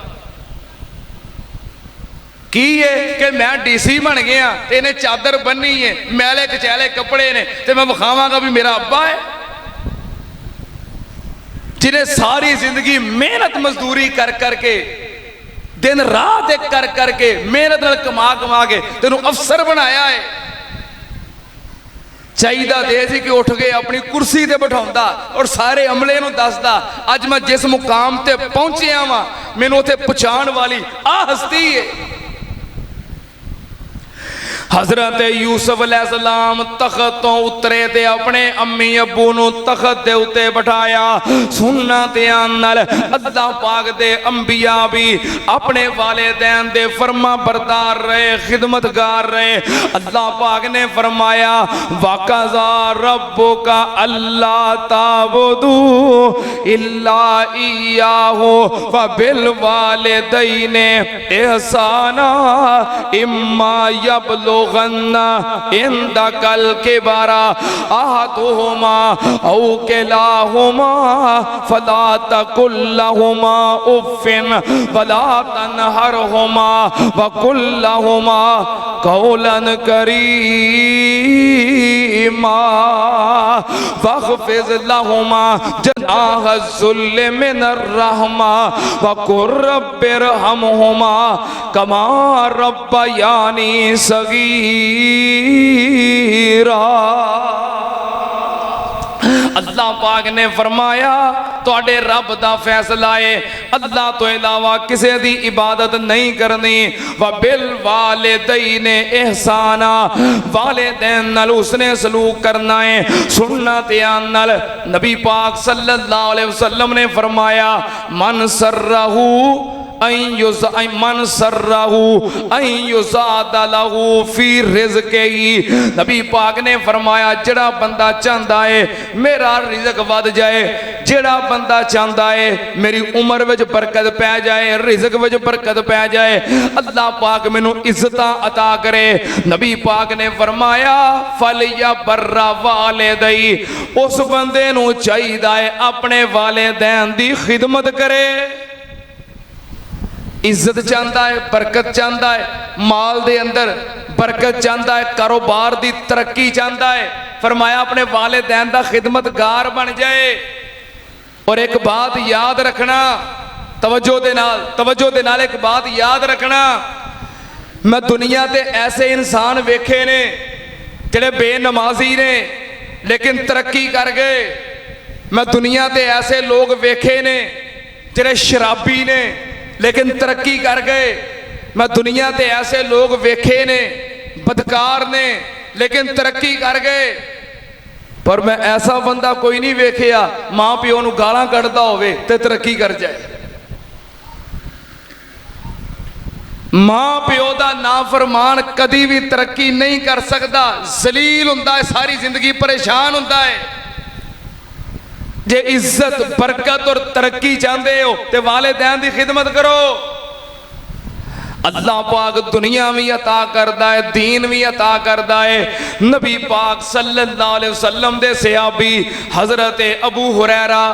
Speaker 1: की है कि मैं डीसी बन गया, इन्हें चादर बन्नी है, मैले कचैले कपड़े ने, तो मैं विखावांगा भी मेरा अब्बा है, जिन्हें सारी जिंदगी मेहनत मजदूरी कर करके दिन रात एक कर करके मेहनत नाल कमा कमा के तेनू अफसर बनाया है। चाहिदा ते सी कि उठ के अपनी कुर्सी ते बिठाउंदा और सारे अमले नूं दसदा अज मैं जिस मुकाम ते पहुंचिया वां मैनू उत्थे पहुंचाण वाली आ हस्ती है। حضرت یوسف علیہ السلام تخت تو اترے تے اپنے امی ابو نو تخت دے اتے بٹھایا. سننا تے آنال اللہ پاک دے انبیاء بھی اپنے والدین دے فرما بردار رہے, خدمتگار رہے. اللہ پاک نے فرمایا وَقَضَىٰ رَبُّكَ أَلَّا تَعْبُدُوا إِلَّا إِيَّاهُ وَبِالْوَالِدَيْنِ إِحْسَانًا إِمَّا يَبْلُغَنَّ عِندَكَ الْكِبَرَ أَحَدُهُمَا أَوْ كِلَاهُمَا فَلَا تَقُل لَّهُمَا أُفٍّ وَلَا تَنْهَرْهُمَا وَقُل لَّهُمَا قَوْلًا كَرِيمًا واخفض لهما جناح الذل من الرحمة وقل رب ارحمهما كما ربياني صغيرا. اللہ پاک نے فرمایا تواڈے رب دا فیصلہ ہے اللہ تو علاوہ کسے دی عبادت نہیں کرنی. وَبِالْوَالِدَيْنِ إِحْسَانًا والدین نال اس نے سلوک کرنا ہے. سننا تیان نال نبی پاک صلی اللہ علیہ وسلم نے فرمایا من سرہو من سرہو ان یزاد لہو فی رزقہی. نبی پاک نے فرمایا جڑا بندہ چاہتا ہے میرا رزق ود جائے, جڑا بندہ چاہتا ہے میری عمر وچ برکت پہ جائے, رزق وچ برکت پہ جائے, اللہ پاک مینوں عزتاں عطا کرے. نبی پاک نے فرمایا فَلْيَبَرَّ وَالِدَیْہِ اس بندے نوں چاہیے اپنے والدین دی خدمت کرے. عزت چاہتا ہے, برکت چاہتا ہے, مال دے اندر برکت چاہتا ہے, کاروبار دی ترقی چاہتا ہے, فرمایا اپنے والدین دا خدمتگار بن جائے. اور ایک بات یاد رکھنا توجہ دے نال ایک بات یاد رکھنا, میں دنیا تے ایسے انسان ویکھے نے جڑے بے نمازی نے لیکن ترقی کر گئے. میں دنیا تے ایسے لوگ ویکھے نے جڑے شرابی نے لیکن ترقی کر گئے. میں دنیا تے ایسے لوگ ویکھے نے بدکار نے لیکن ترقی کر گئے. پر میں ایسا بندہ کوئی نہیں ویکھیا ماں پیو نو گالاں کڈدا ہوئے تے ترقی کر جائے. ماں پیو دا نافرمان کدی بھی ترقی نہیں کر سکتا, ذلیل ہوندا ہے, ساری زندگی پریشان ہوندا ہے. جے عزت برکت اور ترقی چاہتے ہو تے والدین دی خدمت کرو. اللہ پاک دنیا بھی عطا کردا ہے, دین بھی عطا کردا ہے. نبی پاک صلی اللہ علیہ وسلم دے صحابی حضرت ابو ہریرہ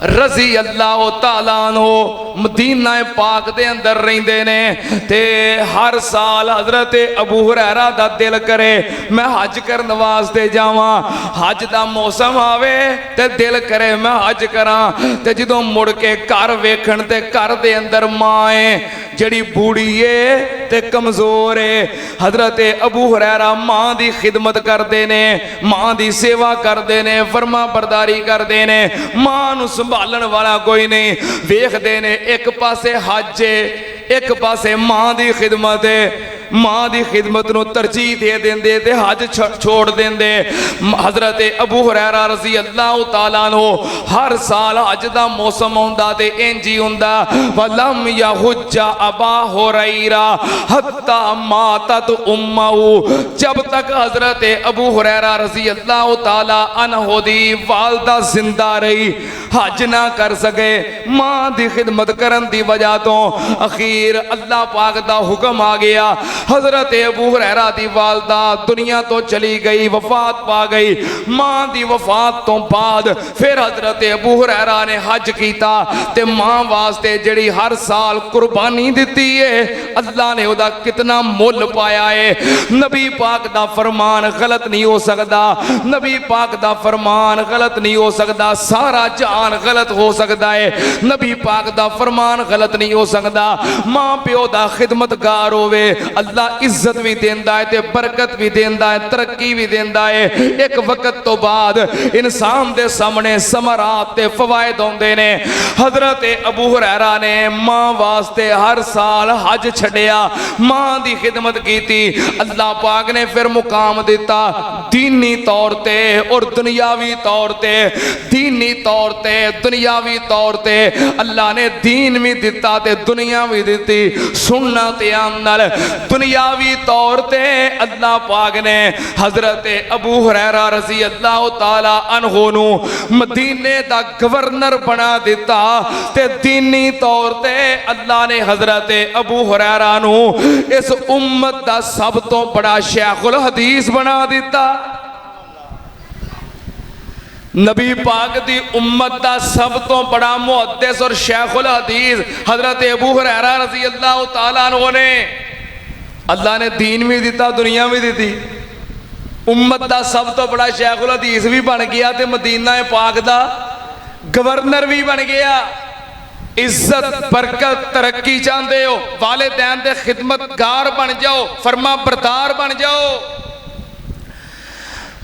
Speaker 1: رضی اللہ تعالیٰ عنہ مدینہ پاک دے اندر رہندے نے تے ہر سال حضرت ابو ہریرہ دا دل کرے میں حج کرن واسطے جاواں. حج دا موسم آوے تے دل کرے میں حج کراں تے جدوں مڑ کے گھر ویکھن تے گھر دے اندر ماں ہے جڑی بوڑھی ہے تے کمزور ہے. حضرت ابو ہریرہ ماں دی خدمت کردے نے, ماں دی سیوا کردے نے, فرما برداری کردے نے. ماں نو سنبھالن والا کوئی نہیں. ویکھ دے نے ایک پاسے حج ہے ایک پاسے ماں دی خدمت ہے. ماں دی خدمت نو ترجیح دے دیندے تے حج چھوڑ دیندے. حضرت ابو ہریرہ رضی اللہ تعالیٰ عنہ ہر سال حج دا موسم ہوندا تے انجی ہوندا ولم یحج ابا ہریرہ حتی ماتت امہ. جب تک حضرت ابو ہریرہ رضی اللہ تعالیٰ عنہ دی والدہ زندہ رہی حج نہ کر سکے. ماں دی خدمت کرن دی وجہ تو اخیر اللہ پاک دا حکم آ گیا. حضرت ابو ہریرہ دی والدہ دنیا تو چلی گئی, وفات پا گئی. ماں دی وفات تو بعد پھر حضرت ابو ہریرہ نے حج کیتا تے ماں واسطے جڑی ہر سال قربانی دیتی ہے اللہ نے ادا کتنا مول پایا ہے. نبی پاک دا فرمان غلط نہیں ہو سکتا, نبی پاک دا فرمان غلط نہیں ہو سکتا. سارا جہان फरमान गलत हो सकता है, नबी पाक दा फरमान गलत नहीं हो सकता। मां प्यो दा खिदमतगार होवे, अल्लाह इज्जत भी देंदा है ते बरकत भी देंदा है, तरक्की भी देंदा है। एक वक्त तो बाद इंसान दे सामने समरात ते फवायद आउंदे ने। हजरत अबू हुरैरा ने मां वास्ते हर साल हज छड़िया, मां दी खिदमत कीती। अल्लाह पाक ने फिर मुकाम दिता दीनी तौर ते और दुनियावी तौर ते। दीनी तौर ते दुनियावी तौर ते अल्लाह ने दीन भी दिता ते दुनिया भी दिती। सुनना ते आमल दुनियावी तौर ते अल्लाह पाक ने हजरत अबू हुरैरा रज़ी अल्लाह ताला अन्हु नू मदीने दा गवर्नर बना दिता ते दीनी तौर ते अल्लाह ने हजरत अबू हुरैरा नू इस उम्मत दा सब तो बड़ा शेखुल हदीस बना दिता। नबी पाक दी उम्मत दा सब तो बड़ा मुहद्दिस और शेखुल हदीस हजरत अबू हुरैरा रज़ी अल्लाह ताला अन्हु ने। अल्लाह ने दीन भी दिता, दुनिया भी दी। उम्मत दा सब तो बड़ा शेखुल हदीस भी बन गया ते मदीना पाक दा गवर्नर भी बन गया। इज्जत बरकत तरक्की चाहते हो, वालिदैन दे खिदमतगार बन जाओ, फरमा बरदार बन जाओ।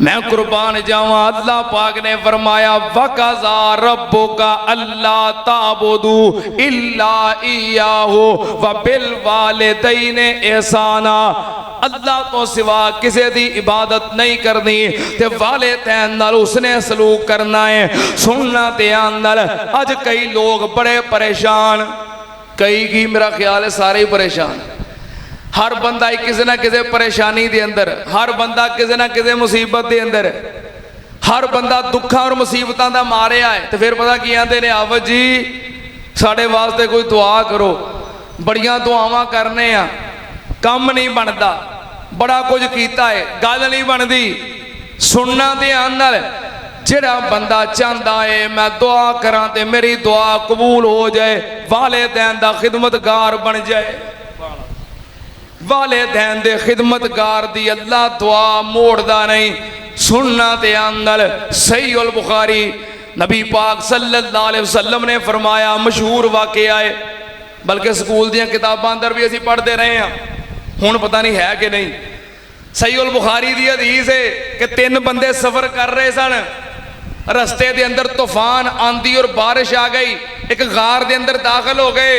Speaker 1: मैं कुर्बान जावा, अल्लाह पाक ने फरमाया वक़ज़ा रब्बुका अल्ला ताबुदू इल्ला इय्याहु व बिल वालिदैनि ihसाना। अल्लाह तो सिवा किसी की इबादत नहीं करनी ते वालिदैन नाल उसने सलूक करना है। सुनना ध्यान नाल, अज कई लोग बड़े परेशान, कई की मेरा ख्याल है सारे ही परेशान। हर बंदा किसी ना किसी परेशानी दे अंदर, हर बंदा किसी ना किसी मुसीबत दे अंदर, हर बंदा दुखा और मुसीबतों का मारिया है। तो फिर पता की आते ने, आवत जी साढ़े वास्ते कोई दुआ करो। बड़िया दुआवां करने आ, कम नहीं बनता, बड़ा कुछ किया है, गल नहीं बनती। सुनना ध्यान नाल, जिहड़ा बंदा चाहता है मैं दुआ करा ते मेरी दुआ कबूल हो जाए, वालिदैन दा खिदमतगार बन जाए, वालिदैन दे खिदमतगार दी अल्लाह दुआ मोड़दा नहीं। सुनना ध्यान नाल, सही उल बुखारी नबी पाक सल्लल्लाहु अलैहि वसल्लम ने फरमाया, मशहूर वाक़या है, बल्कि स्कूल दी किताबां अंदर भी असीं पढ़ते रहे हैं, हुण पता नहीं है कि नहीं। सही उल बुखारी दी हदीस है कि 3 बंदे सफर कर रहे सन, रस्ते दे अंदर तूफान आंधी और बारिश आ गई, एक गार दे अंदर दाखिल हो गए,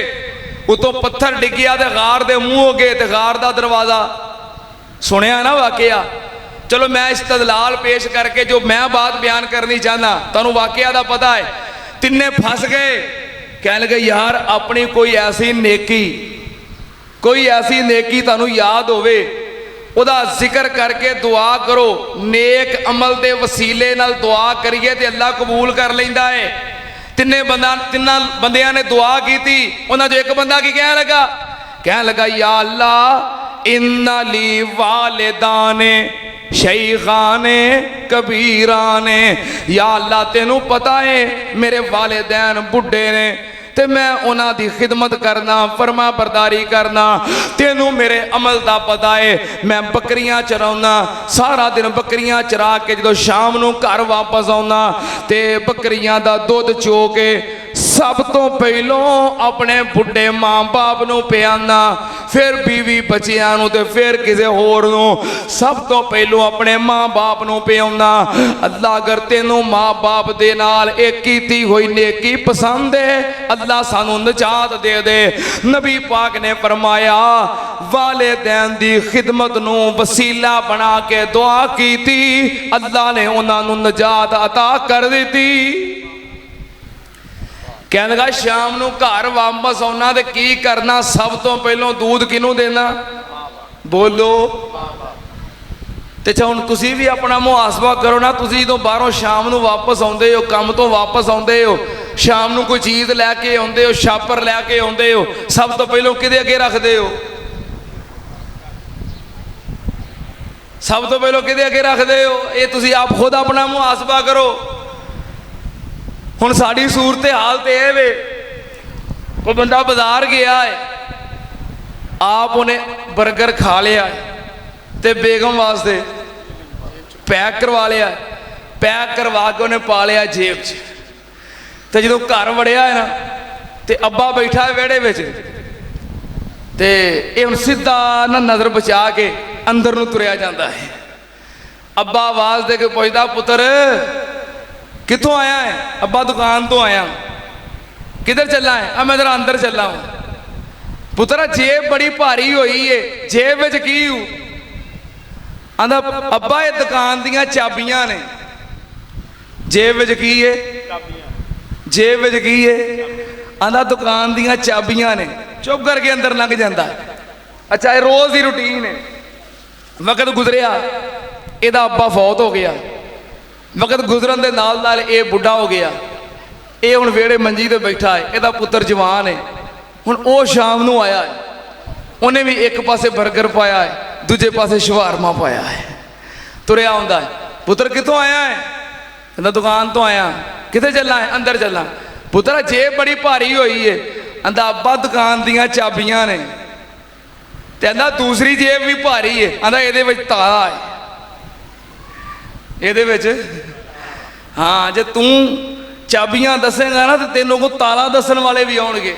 Speaker 1: उतों पत्थर डिग्गिया तो गार दे मुंह हो गए, तो गार का दरवाजा सुनिया ना वाकया। चलो मैं इस्तदलाल पेश करके जो मैं बात बयान करनी चाहना, तुहानू वाकया का पता है। तिन्ने फस गए, कह लगे यार अपनी कोई ऐसी नेकी, कोई ऐसी नेकी तुहानू याद होवे, उदा जिक्र करके दुआ करो, नेक अमल के वसीले नाल दुआ करिए तो अल्लाह कबूल कर लेंदा है। तिन्ने बंदियां ने दुआ की थी, उन्होंने जो एक बंदा की कह लगा या अल्लाह इन्ना ली वालिदाने शैखाने कबीराने, या अल्लाह तेनू पता है मेरे वालिदैन बुढ़े ने ते मैं उन्हां दी खिदमत करना, फरमा बरदारी करना, तेनू मेरे अमल का पता है। मैं बकरियां चराउना, सारा दिन बकरियां चरा के जो शाम नू घर वापस आउना ते बकरियां दा दुध चो के सब तो पहलों अपने बुढ़े मां बाप नू पियाना, फिर बीवी बच्चियां नू ते फिर किसी होर नू, सब तो पहलों अपने मां बाप नू पियाउना। अल्लाह अगर तेनू मां बाप दे नाल एक कीती हुई नेकी पसंद है, अल्लाह सानू निजात दे दे। नबी पाक ने फरमाया वालिदैन दी खिदमत नू वसीला बना के दुआ की थी, अल्लाह ने उन्हां नू निजात अता कर दी। कह लगा शाम नू घर वापस आना तो की करना, सब तो पहलों दूध किनू देना, बोलो। तो हुण तुसीं भी अपना मुहासबा करो ना, तुसीं जो बाहरों शाम नू वापस आउंदे हो, काम तो वापस आउंदे हो, शाम नू कोई चीज़ लैके आउंदे हो, छापर लैके आउंदे हो, सब तो पहलों किहदे अगे रखदे हो, सब तो पहलों किहदे अगे रखदे हो? ये तुसीं आप खुद अपना मुहासबा करो। हुण साड़ी सूरत हाल तो यह वे, कोई बंदा बाजार गया है, आप उन्हें बर्गर खा लिया तो बेगम वास्ते पैक करवा लिया, पैक करवा के उन्हें पा लिया जेब च, तो जो घर वड़िया है ना तो अब्बा बैठा है विहड़े विच ते ये हुण सीधा ना नज़र बचा के अंदर नूं तुरिया जाता है। अब्बा आवाज़ दे के पुछदा पुत्र कितों आया है? अब्बा दुकान तो आया। किधर चला है? अब मैं जरा अंदर चला हूँ। पुत्रा जेब बड़ी भारी हुई है, जेब विच की हूँ? आंदा अब्बा ये दुकान दियां चाबियां ने। जेब विच की है? जेब विच की है? आंदा दुकान दियां चाबियां ने। चुप करके अंदर लंघ जाता है। अच्छा ये रोज़ की रूटीन है। वक्त गुजरिया, ਇਹਦਾ अब्बा फौत हो गया। वक्त गुजरन के नाल नाल ये बुढ़ा हो गया। ये हुण वेड़े मंजी ते बैठा है। ਇਹਦਾ पुत्र जवान है। हुण ਉਹ शाम ਨੂੰ आया है, उन्हें भी एक पासे बर्गर पाया है, दूजे पासे शवारमा पाया है। तुरिया आउंदा है। पुत्र कितों आया है? कहता दुकान तो आया। कितने चलना है? अंदर चलना। पुत्रा जेब बड़ी भारी हुई है। आंदा अब्बा दुकान दियां चाबियां ने। ते आंदा दूसरी जेब भी भारी है। आंदा ਇਹਦੇ ਵਿੱਚ ਤਾਲਾ है। ਇਹਦੇ ਵਿੱਚ हाँ जे तू चाबियां दसेगा ना तो तेनों को ताला दसन वाले भी आउणगे।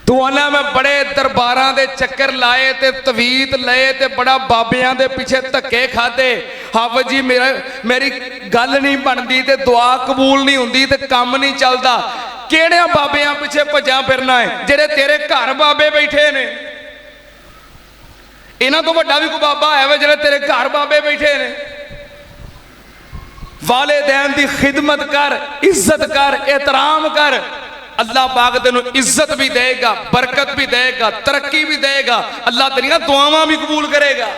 Speaker 1: तू आना मैं बड़े दरबारां दे चक्कर लाए ते तवीत लए ते बड़ा बाबियां दे पीछे धक्के खाधे। हाफिज जी मेरी गल नहीं बनती ते दुआ कबूल नहीं हुंदी ते काम नहीं चलता। किहड़े बाबियां पीछे भजा फिरना है जेड़े तेरे घर बाबे बैठे ने? इन्हां तो वड्डा भी कोई बाबा है वे जेड़े तेरे घर बाबे बैठे ने। वालिदैन दी खिदमत कर, इज्जत कर, एहतराम कर। अल्लाह पाक तेनू इज्जत भी देगा, बरकत भी देगा, तरक्की भी देगा। अल्लाह तेरियां दुआवां भी कबूल करेगा।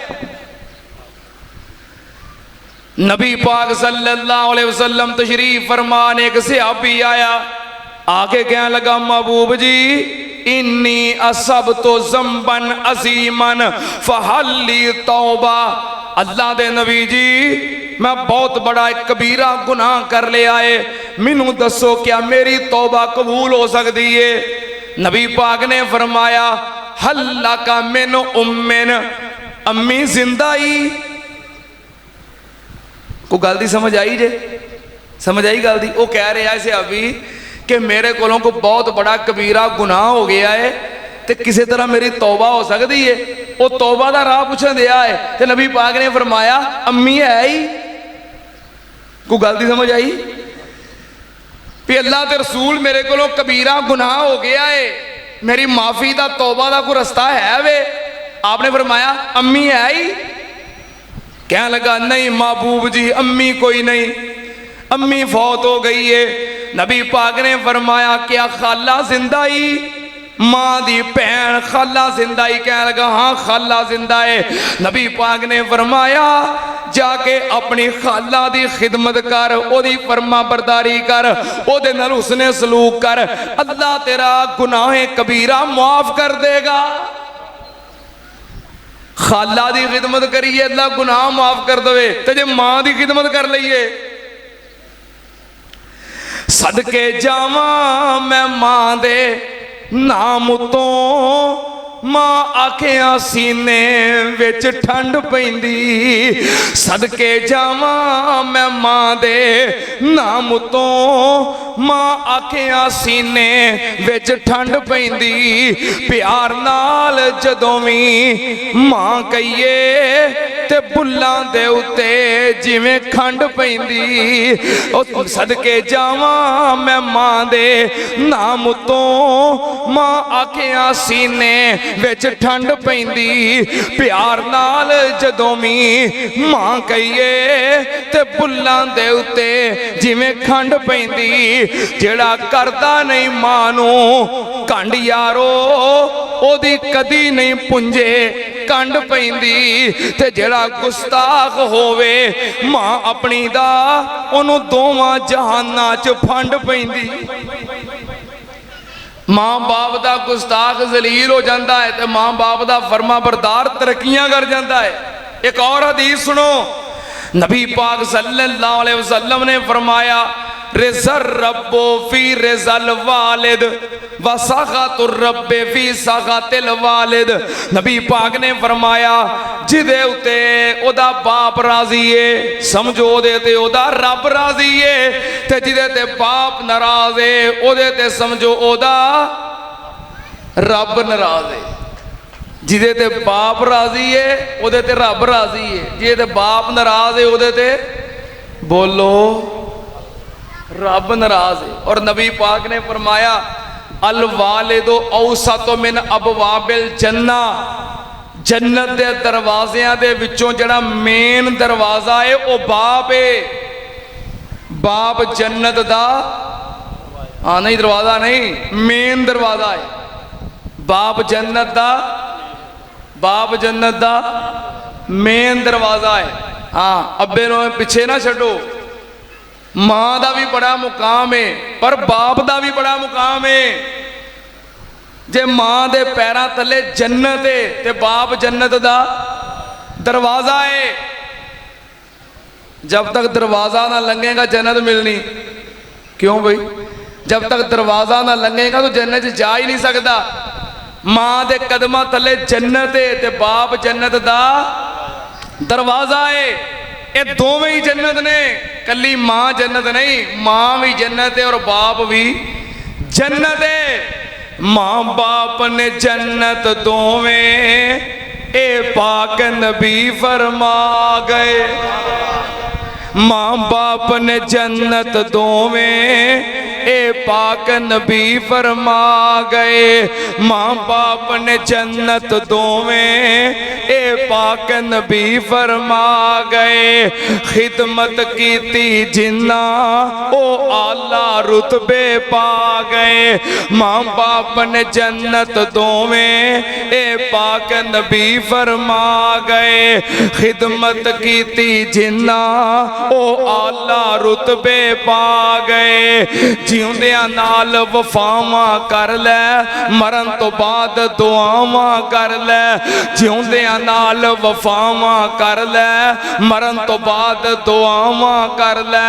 Speaker 1: नबी पाक सल्लल्लाहु अलैहि वसल्लम तशरीफ फरमान एक सहाबी आया, आके कहने लगा महबूब जी इन्नी असब तो ज़म्बन अज़ीमन फहल्ली तौबा। अल्लाह दे नबी जी मैं बहुत बड़ा एक कबीरा गुनाह कर लिया है, मैनू दसो क्या मेरी तौबा कबूल हो सकती है? नबी पाक ने फरमाया हल्ला का मैनू उम्मिन, अम्मी जिंदा ही। को गल दी समझ आई जे? समझ आई गल दी? वो कह रहा है सहाबी कि मेरे कोलों को बहुत बड़ा कबीरा गुनाह हो गया है तो किसी तरह मेरी तौबा हो सकती है। वो तौबा का राह पूछन दिया है तो नबी पाक ने फरमाया अम्मी है ही। को गल दी समझ आई भी अल्लाह के रसूल मेरे को कबीरा गुनाह हो गया है, मेरी माफ़ी का तौबा का कोई रास्ता है वे? आपने फरमाया अम्मी है ही। कहने लगा नहीं महबूब जी अम्मी कोई नहीं, अम्मी फौत हो गई है। नबी पाक ने फरमाया क्या खाला जिंदा ही? माँ दी भैन खाला जिंदा ही? कहने लगा हाँ खाला जिंदा है। नबी पाक ने फरमाया जाके अपनी खाला दी खिदमत कर, ओदी फरमा बरदारी कर, ओदे नाल हुस्ने सलूक कर, अल्लाह तेरा गुनाह कबीरा माफ कर देगा। खाला दी खिदमत करिए अल्लाह गुनाह माफ कर दे, तो जे माँ दी खिदमत कर लीए सदके जावा मैं मां दे नाम तो, मां आखिया सीने विच ठंड पैंदी। सदके जावा मैं मां दे नाम तो, मां आखिया सीने विच ठंड पैंदी। प्यार नाल जदों भी मां कहिए ते बुल्लां दे उत्ते जिवें खंड पैंदी। सदके जावा मैं मां दे नाम तो, मां आखिया सीने विच ठंड पैंदी। प्यार नाल जदों भी मां कहिए ते बुल्लां दे उत्ते जिवें खंड पैंदी। जेड़ा करदा नहीं मां नूं कंड यारो ओदी कदी नहीं पुंजे कंड पैंदी। ते जेड़ा गुस्ताख होवे मां अपनी दा ओनू दोवां जहानां च फंड पैंदी। मां बाप का गुस्ताख जलील हो जाता है तो मां बाप का फरमा बरदार तरक्कियां कर जाता है। एक और हदीस सुनो, नबी पाक सल्लल्लाहु अलैहि वसल्लम ने फरमाया رزا الرب فی رزا الوالد و سخط الرب فی سخط الوالد. نبی پاک نے فرمایا جدے اتے او دا باپ راضی ہے سمجھو او دے تے او دا رب راضی ہے، تے جدے تے باپ ناراض ہے او دے تے سمجھو او دا رب ناراض ہے. جدے تے باپ راضی ہے او دے تے رب راضی ہے، جدے تے باپ ناراض ہے او دے تے بولو رب ناراض ہے. اور نبی پاک نے فرمایا الوالد اوسط من ابواب الجنہ، جنت دے دروازیاں دے وچوں جڑا مین دروازہ ہے او باپ ہے. باپ جنت دا ہاں نہیں دروازہ نہیں مین دروازہ ہے. باپ جنت دا مین دروازہ ہے. ہاں ابے نو پیچھے نہ چھڈو، ماں دا بھی بڑا مقام ہے پر باپ دا بھی بڑا مقام ہے. جے ماں دے پیراں تلے جنت ہے تے باپ جنت دا دروازہ ہے. جب تک دروازہ نہ لنگے گا جنت ملنی کیوں بھائی؟ جب تک دروازہ نہ لنگے گا تو جنت جا ہی نہیں سکتا. ماں دے قدمہ تلے جنت ہے تے باپ جنت دا دروازہ ہے. اے دوویں ہی جنت نے، کلی ماں جنت نہیں، ماں بھی جنت ہے اور باپ بھی جنت ہے. ماں باپ نے جنت دوویں اے پاک نبی فرما گئے. ماں باپ نے جنت دوویں اے پاک نبی فرما گئے. ماں باپ نے جنت دوویں اے پاک نبی فرما گئے. خدمت کیتی جنہ او اعلیٰ رتبے پا گئے. ماں باپ نے جنت دوویں اے پاک نبی فرما گئے. خدمت کیتی جنہ او اعلیٰ رتبے پا گئے. جیوندیاں نال وفاواں کر لے مرن تو بعد دعاواں کر لے. جیوندیاں نال وفاواں کر لے مرن تو بعد دعاواں کر لے.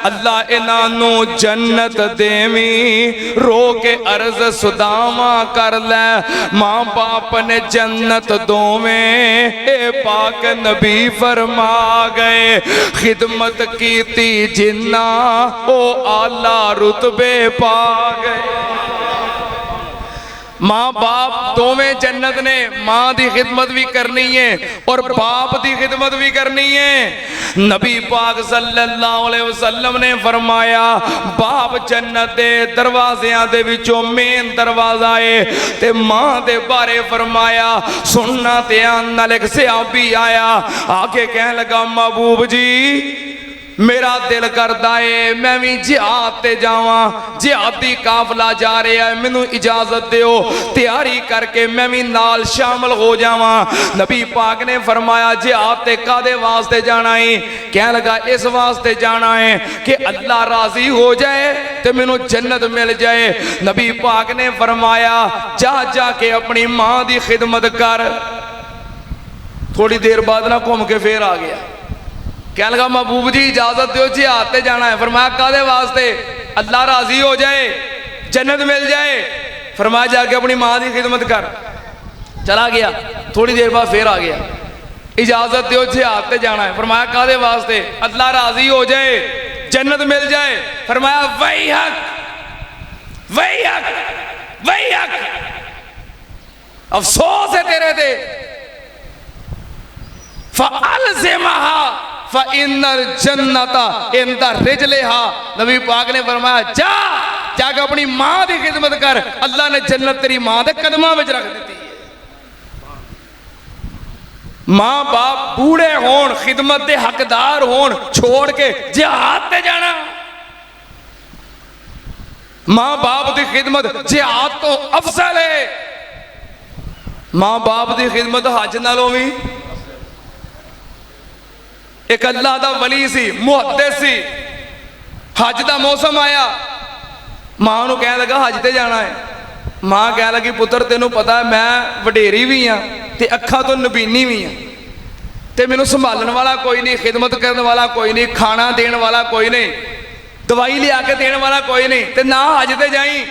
Speaker 1: اللہ انہاں جنت دیویں رو کے عرض صداواں کر لے. ماں باپ نے جنت دوویں اے پاک نبی فرما گئے. خدمت کیتی جنہ او اعلیٰ رتبے پا گئے. ماں باپ دوویں جنت نے. ماں دی خدمت بھی کرنی ہے اور باپ دی خدمت بھی کرنی ہے. نبی پاک صلی اللہ علیہ وسلم نے فرمایا باپ جنت دے دروازیاں دے وچوں مین دروازہ ہے. تے ماں دے بارے فرمایا سننا تے آنا لکھ صحابی آیا آگے کہنے لگا محبوب جی میرا دل کردہ ہے میں بھی جہاد تے جاواں، جہادی قافلہ جا رہے ہیں، مینوں اجازت دیو تیاری کر کے میں بھی نال شامل ہو جاواں. نبی پاک نے فرمایا جہاد تے کادے واسطے جانا ہے؟ کہنے لگا اس واسطے جانا ہے کہ اللہ راضی ہو جائے تے مینوں جنت مل جائے. نبی پاک نے فرمایا جا جا کے اپنی ماں دی خدمت کر. تھوڑی دیر بعد نہ گھوم کے پھر آ گیا. کہنے لگا محبوب جی اجازت دیو جہاد تے جانا ہے. فرمایا کادے واسطے؟ اللہ راضی ہو جائے جنت مل جائے. فرمایا جا کے اپنی ماں دی خدمت کر. چلا گیا. تھوڑی دیر بعد پھر آ گیا. اجازت دیو جہاد تے جانا ہے. فرمایا کادے واسطے؟ اللہ راضی ہو جائے جنت مل جائے. فرمایا ویحک ویحک ویحک افسوس ہے تیرے تے. فَأَلْزِمَهَا فَإِنَّ الْجَنَّةَ عِنْدَ رِجْلِهَا. نبی پاک نے فرمایا جا کے اپنی ماں دی خدمت کر، اللہ نے جنت تیری ماں دے قدماں وچ رکھ دیتی ہے. ماں باپ بوڑھے ہون خدمت دے حقدار ہون چھوڑ کے جہاد تے جانا. ماں باپ دی خدمت جہاد تو افضل ہے. ماں باپ دی خدمت حج نالوں بھی. ایک اللہ دا ولی سی محدث سی، حج دا موسم آیا ماں نو کہنے لگا حج تے جانا ہے. ماں کہنے لگی پتر تینوں پتا ہے میں وڈیری بھی ہاں تے اکھاں تو نبینی بھی ہاں تے مینوں سنبھالن والا کوئی نہیں، خدمت کرنے والا کوئی نہیں، کھانا دین والا کوئی نہیں.
Speaker 2: दवाई लिया के देने वाला कोई नहीं, ते ना हज ते जाई।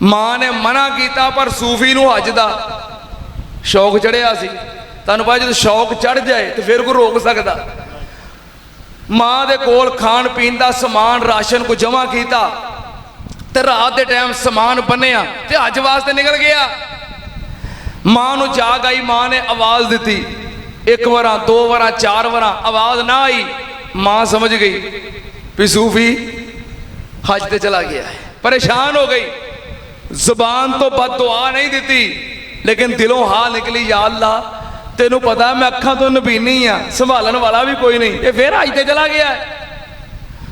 Speaker 2: मां ने मना किया, पर सूफी नूं हज दा शौक चढ़िया सी। तुहानूं पता जो शौक चढ़ जाए तो फिर कोई रोक सकता। मां दे कोल खाण पीण दा समान राशन को जमा किया, ते रात के टाइम समान बनिया ते हज वास्ते निकल गया। मां नूं जाग आई, मां ने आवाज़ दी, एक बार, दो बार, चार बार आवाज़ ना आई। मां समझ गई भी सूफी हज ते चला गया है। परेशान हो गई, जुबान तो बद दुआ नहीं दी, लेकिन दिलों हाँ निकली, या अल्लाह तेनू पता मैं अखा तो नबीनी हाँ, संभालन वाला भी कोई नहीं, ये फिर हज ते चला गया है।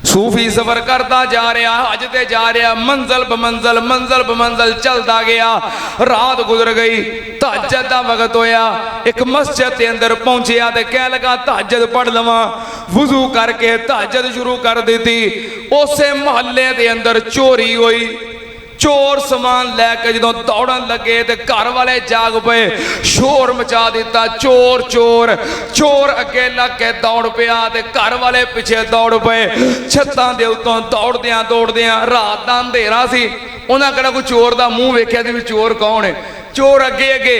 Speaker 2: सूफी सफर करता जा रहा, हज ते जा रहा, मंजिल बमंजिल मंजिल बमंजिल चलता गया। रात गुजर गई, तहज्जुद दा वक्त होया। एक मस्जिद के अंदर पहुंचया ते कह लगा तहज्जुद पढ़ लवां। वुजू करके तहज्जुद शुरू कर दी। उसे मोहल्ले के अंदर चोरी हुई। चोर समान लैके जो दौड़न लगे तो घर वाले जाग पे, शोर मचा दिता, चोर चोर। चोर अगे लग के दौड़ पिया ते घर वाले पिछे दौड़ पे। छत्तां दे उत्तों दौड़दियां रात का अंधेरा सी, उन्हें कहना कोई चोर का मुंह वेख्या भी चोर कौन है। चोर अगे अगे,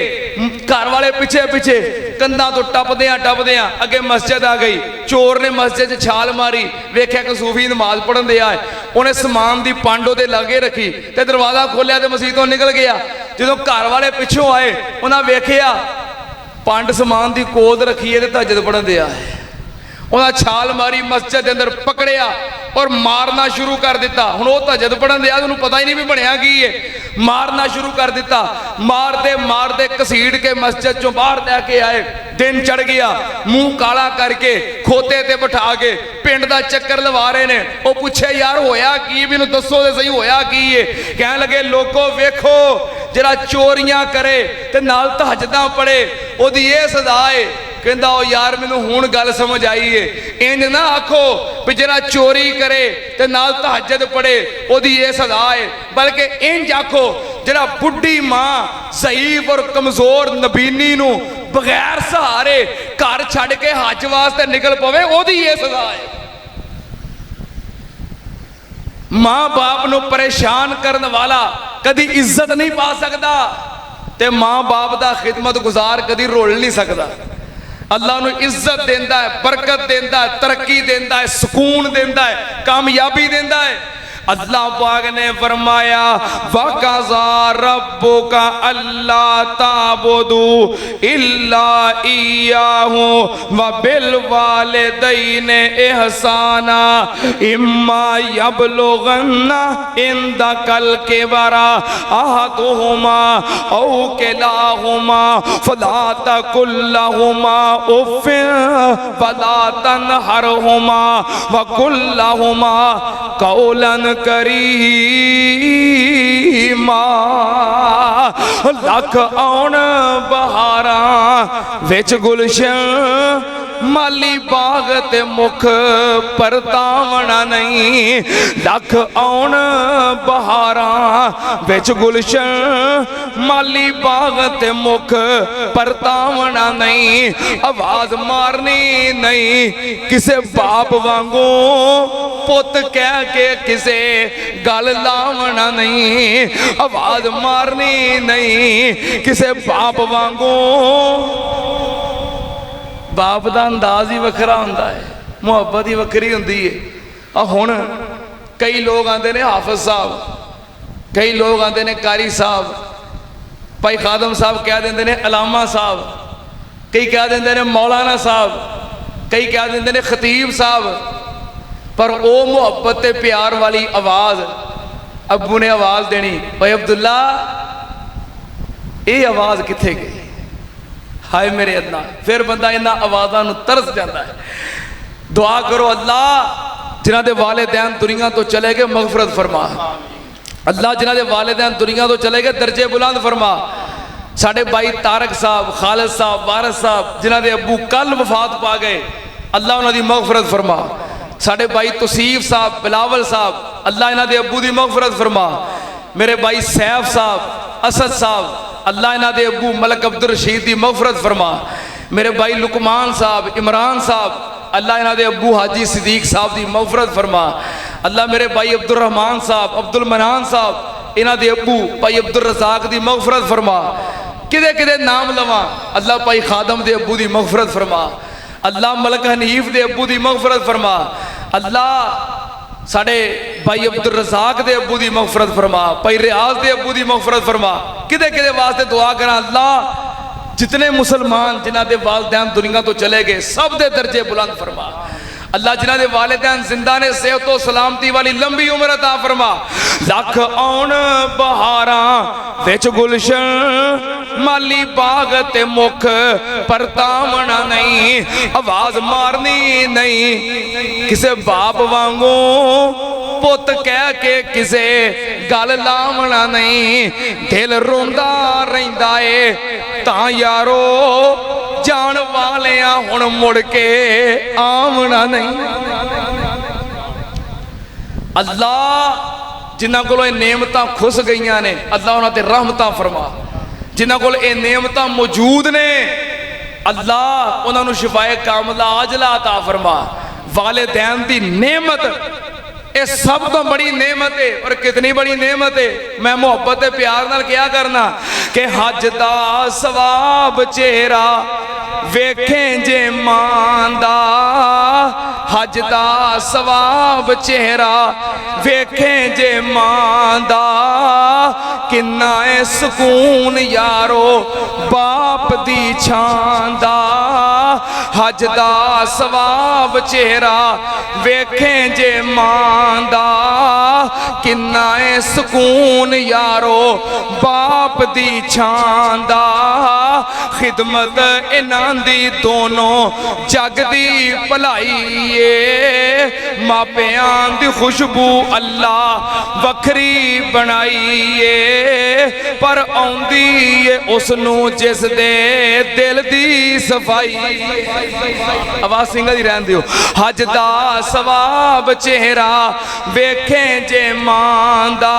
Speaker 2: घर वाले पिछे पिछे, कंधा तो टपदियां अगे मस्जिद आ गई। चोर ने मस्जिद च छाल मारी, वेख्या कि सूफी नमाज पढ़न दिया है। उन्हें समान की पांडो दे लागे रखी ते दरवाजा खोलिया तो मसीतों निकल गया। जो घर वाले पिछों आए, उन्हें वेख्या पंड समान की कोद रखी है, तहज्जुद पढ़न दिया है। उन्हें छाल मारी, मस्जिद के अंदर पकड़िया और मारना शुरू कर दिता। हुण वो तहज्जुद पढ़न दिया, उन्होंने पता ही नहीं भी बनया की है। मारना शुरू कर दिता, मारते मारते घसीट के मस्जिद चों बाहर लैके आए। दिन चढ़ गया, मुंह काला करके खोते ते बिठा के पिंड का चक्कर लवा रहे ने। वो पूछे यार होया की, मैनूं दसो ते सही होया की है। कहन लगे लोगो वेखो, जरा चोरियां करे ते नाल तहज्जुदां पढ़े, ओदी ये सज़ा है। कहंदा ओ यार मैनूं हुण गल समझ आई है। इंज ना आखो भी जरा चोरी करे ते नाल तहज्जुद पढ़े ओदी ये सज़ा है, बल्कि इंज आखो जरा बुढ़ी मां ज़ईफ और कमज़ोर नबीनी नूं बगैर सहारे घर छड़ के हज वास्ते निकल पवे, ओदी ये सज़ा है। मां बाप नूं परेशान करने वाला कदी इज्जत नहीं पा सकता, ते मां बाप दा खिदमत गुजार कदी रोल नहीं सकता। अल्लाह नूं इज्जत देंदा है, बरकत देंदा है, तरक्की देंदा है, सुकून देंदा है, कामयाबी देंदा है। अल्लाह पाक ने फरमाया वक़ज़ा रब्बुका अल्ला ताबुदू इल्ला इय्याहु व बिल वालिदैनि इहसाना इम्मा यबलुगन्ना इंदकल किबरा अहदुहुमा औ किलाहुमा फला तकुल लहुमा उफ़्फ़िन वला तनहरहुमा व कुल लहुमा कौलन करीमा। लख आउण बहारा विच गुलशन माली बाग ते मुख परतावना नहीं। लख आउण बहारा विच गुलशन माली बाग ते मुख परतावना नहीं। आवाज मारनी नहीं किसे बाप वांगू, पुत कह के किसे गल लावना नहीं। आवाज मारनी नहीं किसे बाप वांगू। बाप का अंदाज ही वखरा होंदा है, मुहब्बत ही वक्री होंदी है। हुण कई लोग आते ने हाफिज साहब, कई लोग आते ने कारी साहब, भाई खादम साहब कह देंगे ने अलामा साहब, कई कह देंगे ने मौलाना साहब, कई कह देंगे ने खतीब साहब। पर वो मुहब्बत ते प्यार वाली आवाज़ अब्बू ने आवाज़ देनी, भाई अब्दुल्ला ये आवाज़ कित्थे गई, हाय मेरे अल्लाह। फिर बंदा इन्हां आवाज़ां नूं तरस जाता है। दुआ करो अल्लाह जिन्हां दे वालिदैन दुनिया तो चले गए मगफरत फरमा। अल्लाह जिन्हां दे वालिदैन दुनिया तो चले गए दर्जे बुलंद फरमा। साढ़े भाई तारक साहब, खालिद साहब, वारिस साहब जिन्हां दे अब्बू कल वफात पा गए, अल्लाह उन्हां दी मगफरत फरमा। साढ़े भाई तौसीफ साहब, बिलावल साहब, अल्लाह इन्हां दे अब्बू दी मगफरत फरमा। मेरे भाई सैफ साहब, असद साहब, अल्लाह इन्हां दे अब्बू मलक अब्दुल रशीद दी मगफरत फरमा। मेरे भाई लुकमान साहब, इमरान साहब, अल्लाह इन्हां दे अब्बू हाजी सिद्दीक साहब दी मगफरत फरमा। अल्लाह मेरे भाई अब्दुल रहमान साहब, अब्दुल मनान साहब, इन्हां दे अब्बू भाई अब्दुल रज़ाक दी मगफरत फरमा। किदे किदे नाम लवां, अल्लाह भाई खादम दे अब्बू दी मगफरत फरमा, अल्लाह मलक हनीफ दे अब्बू दी मगफरत फरमा, अल्लाह साढ़े भाई अब्दुल रज़ाक दे अब्बू दी मगफरत फरमा, भाई रियाज दे अब्बू दी मगफरत फरमा। किदे किदे वास्ते दुआ करा, अल्लाह जितने मुसलमान जिन्हां दे वालिदैन दुनिया तो चले गए सब दे दर्जे बुलंद फरमा। अल्लाह जिन्हां दे वालिदैन जिंदा ने सेहत तो सलामती वाली लंबी उम्र अता फरमा। लख आउण बहारां विच गुलशन माली बाग ते मुख परतावना नहीं, आवाज मारनी नहीं, किसे बाप वांगू पुत कह के किसे गल लावना नहीं, दिल रोंदा रहिंदा ए तां यारो जान वालियां हुण मुड़ के आवना नहीं। अल्लाह जिन्हां कोलों नेमतां खुस गईयां ने अल्लाह उन्हां ते रहमतां फरमा। जिन्हां कोल ये नेमतां मौजूद ने अल्लाह उन्हां नूं शिफाए कामला आजला अता फरमा। वालिदैन दी नेमत ये सब तो बड़ी नेमत है। और कितनी बड़ी नेमत है, मैं मुहब्बत प्यार नाल क्या करना कि हज दा सवाब चेहरा वेखें जे मांदा, हज दा सवाब चेहरा वेखें जे मांदा, किन्ना है सुकून यारो बाप दी छांदा, हज दा सवाब चेहरा वेखें जे मांदा, किन्ना है सुकून यारो बाप दी छांदा, खिदमत इन्हां दी दोनों जग दी भलाई ए, मापियां दी खुशबू अल्लाह वखरी बनाई ए, पर आउंदी ए उसनूं जिस दे दिल दी सफाई। आवाज सिंगा दी रहन दियो। हज दा सवाब चेहरा वेखें जे मांदा,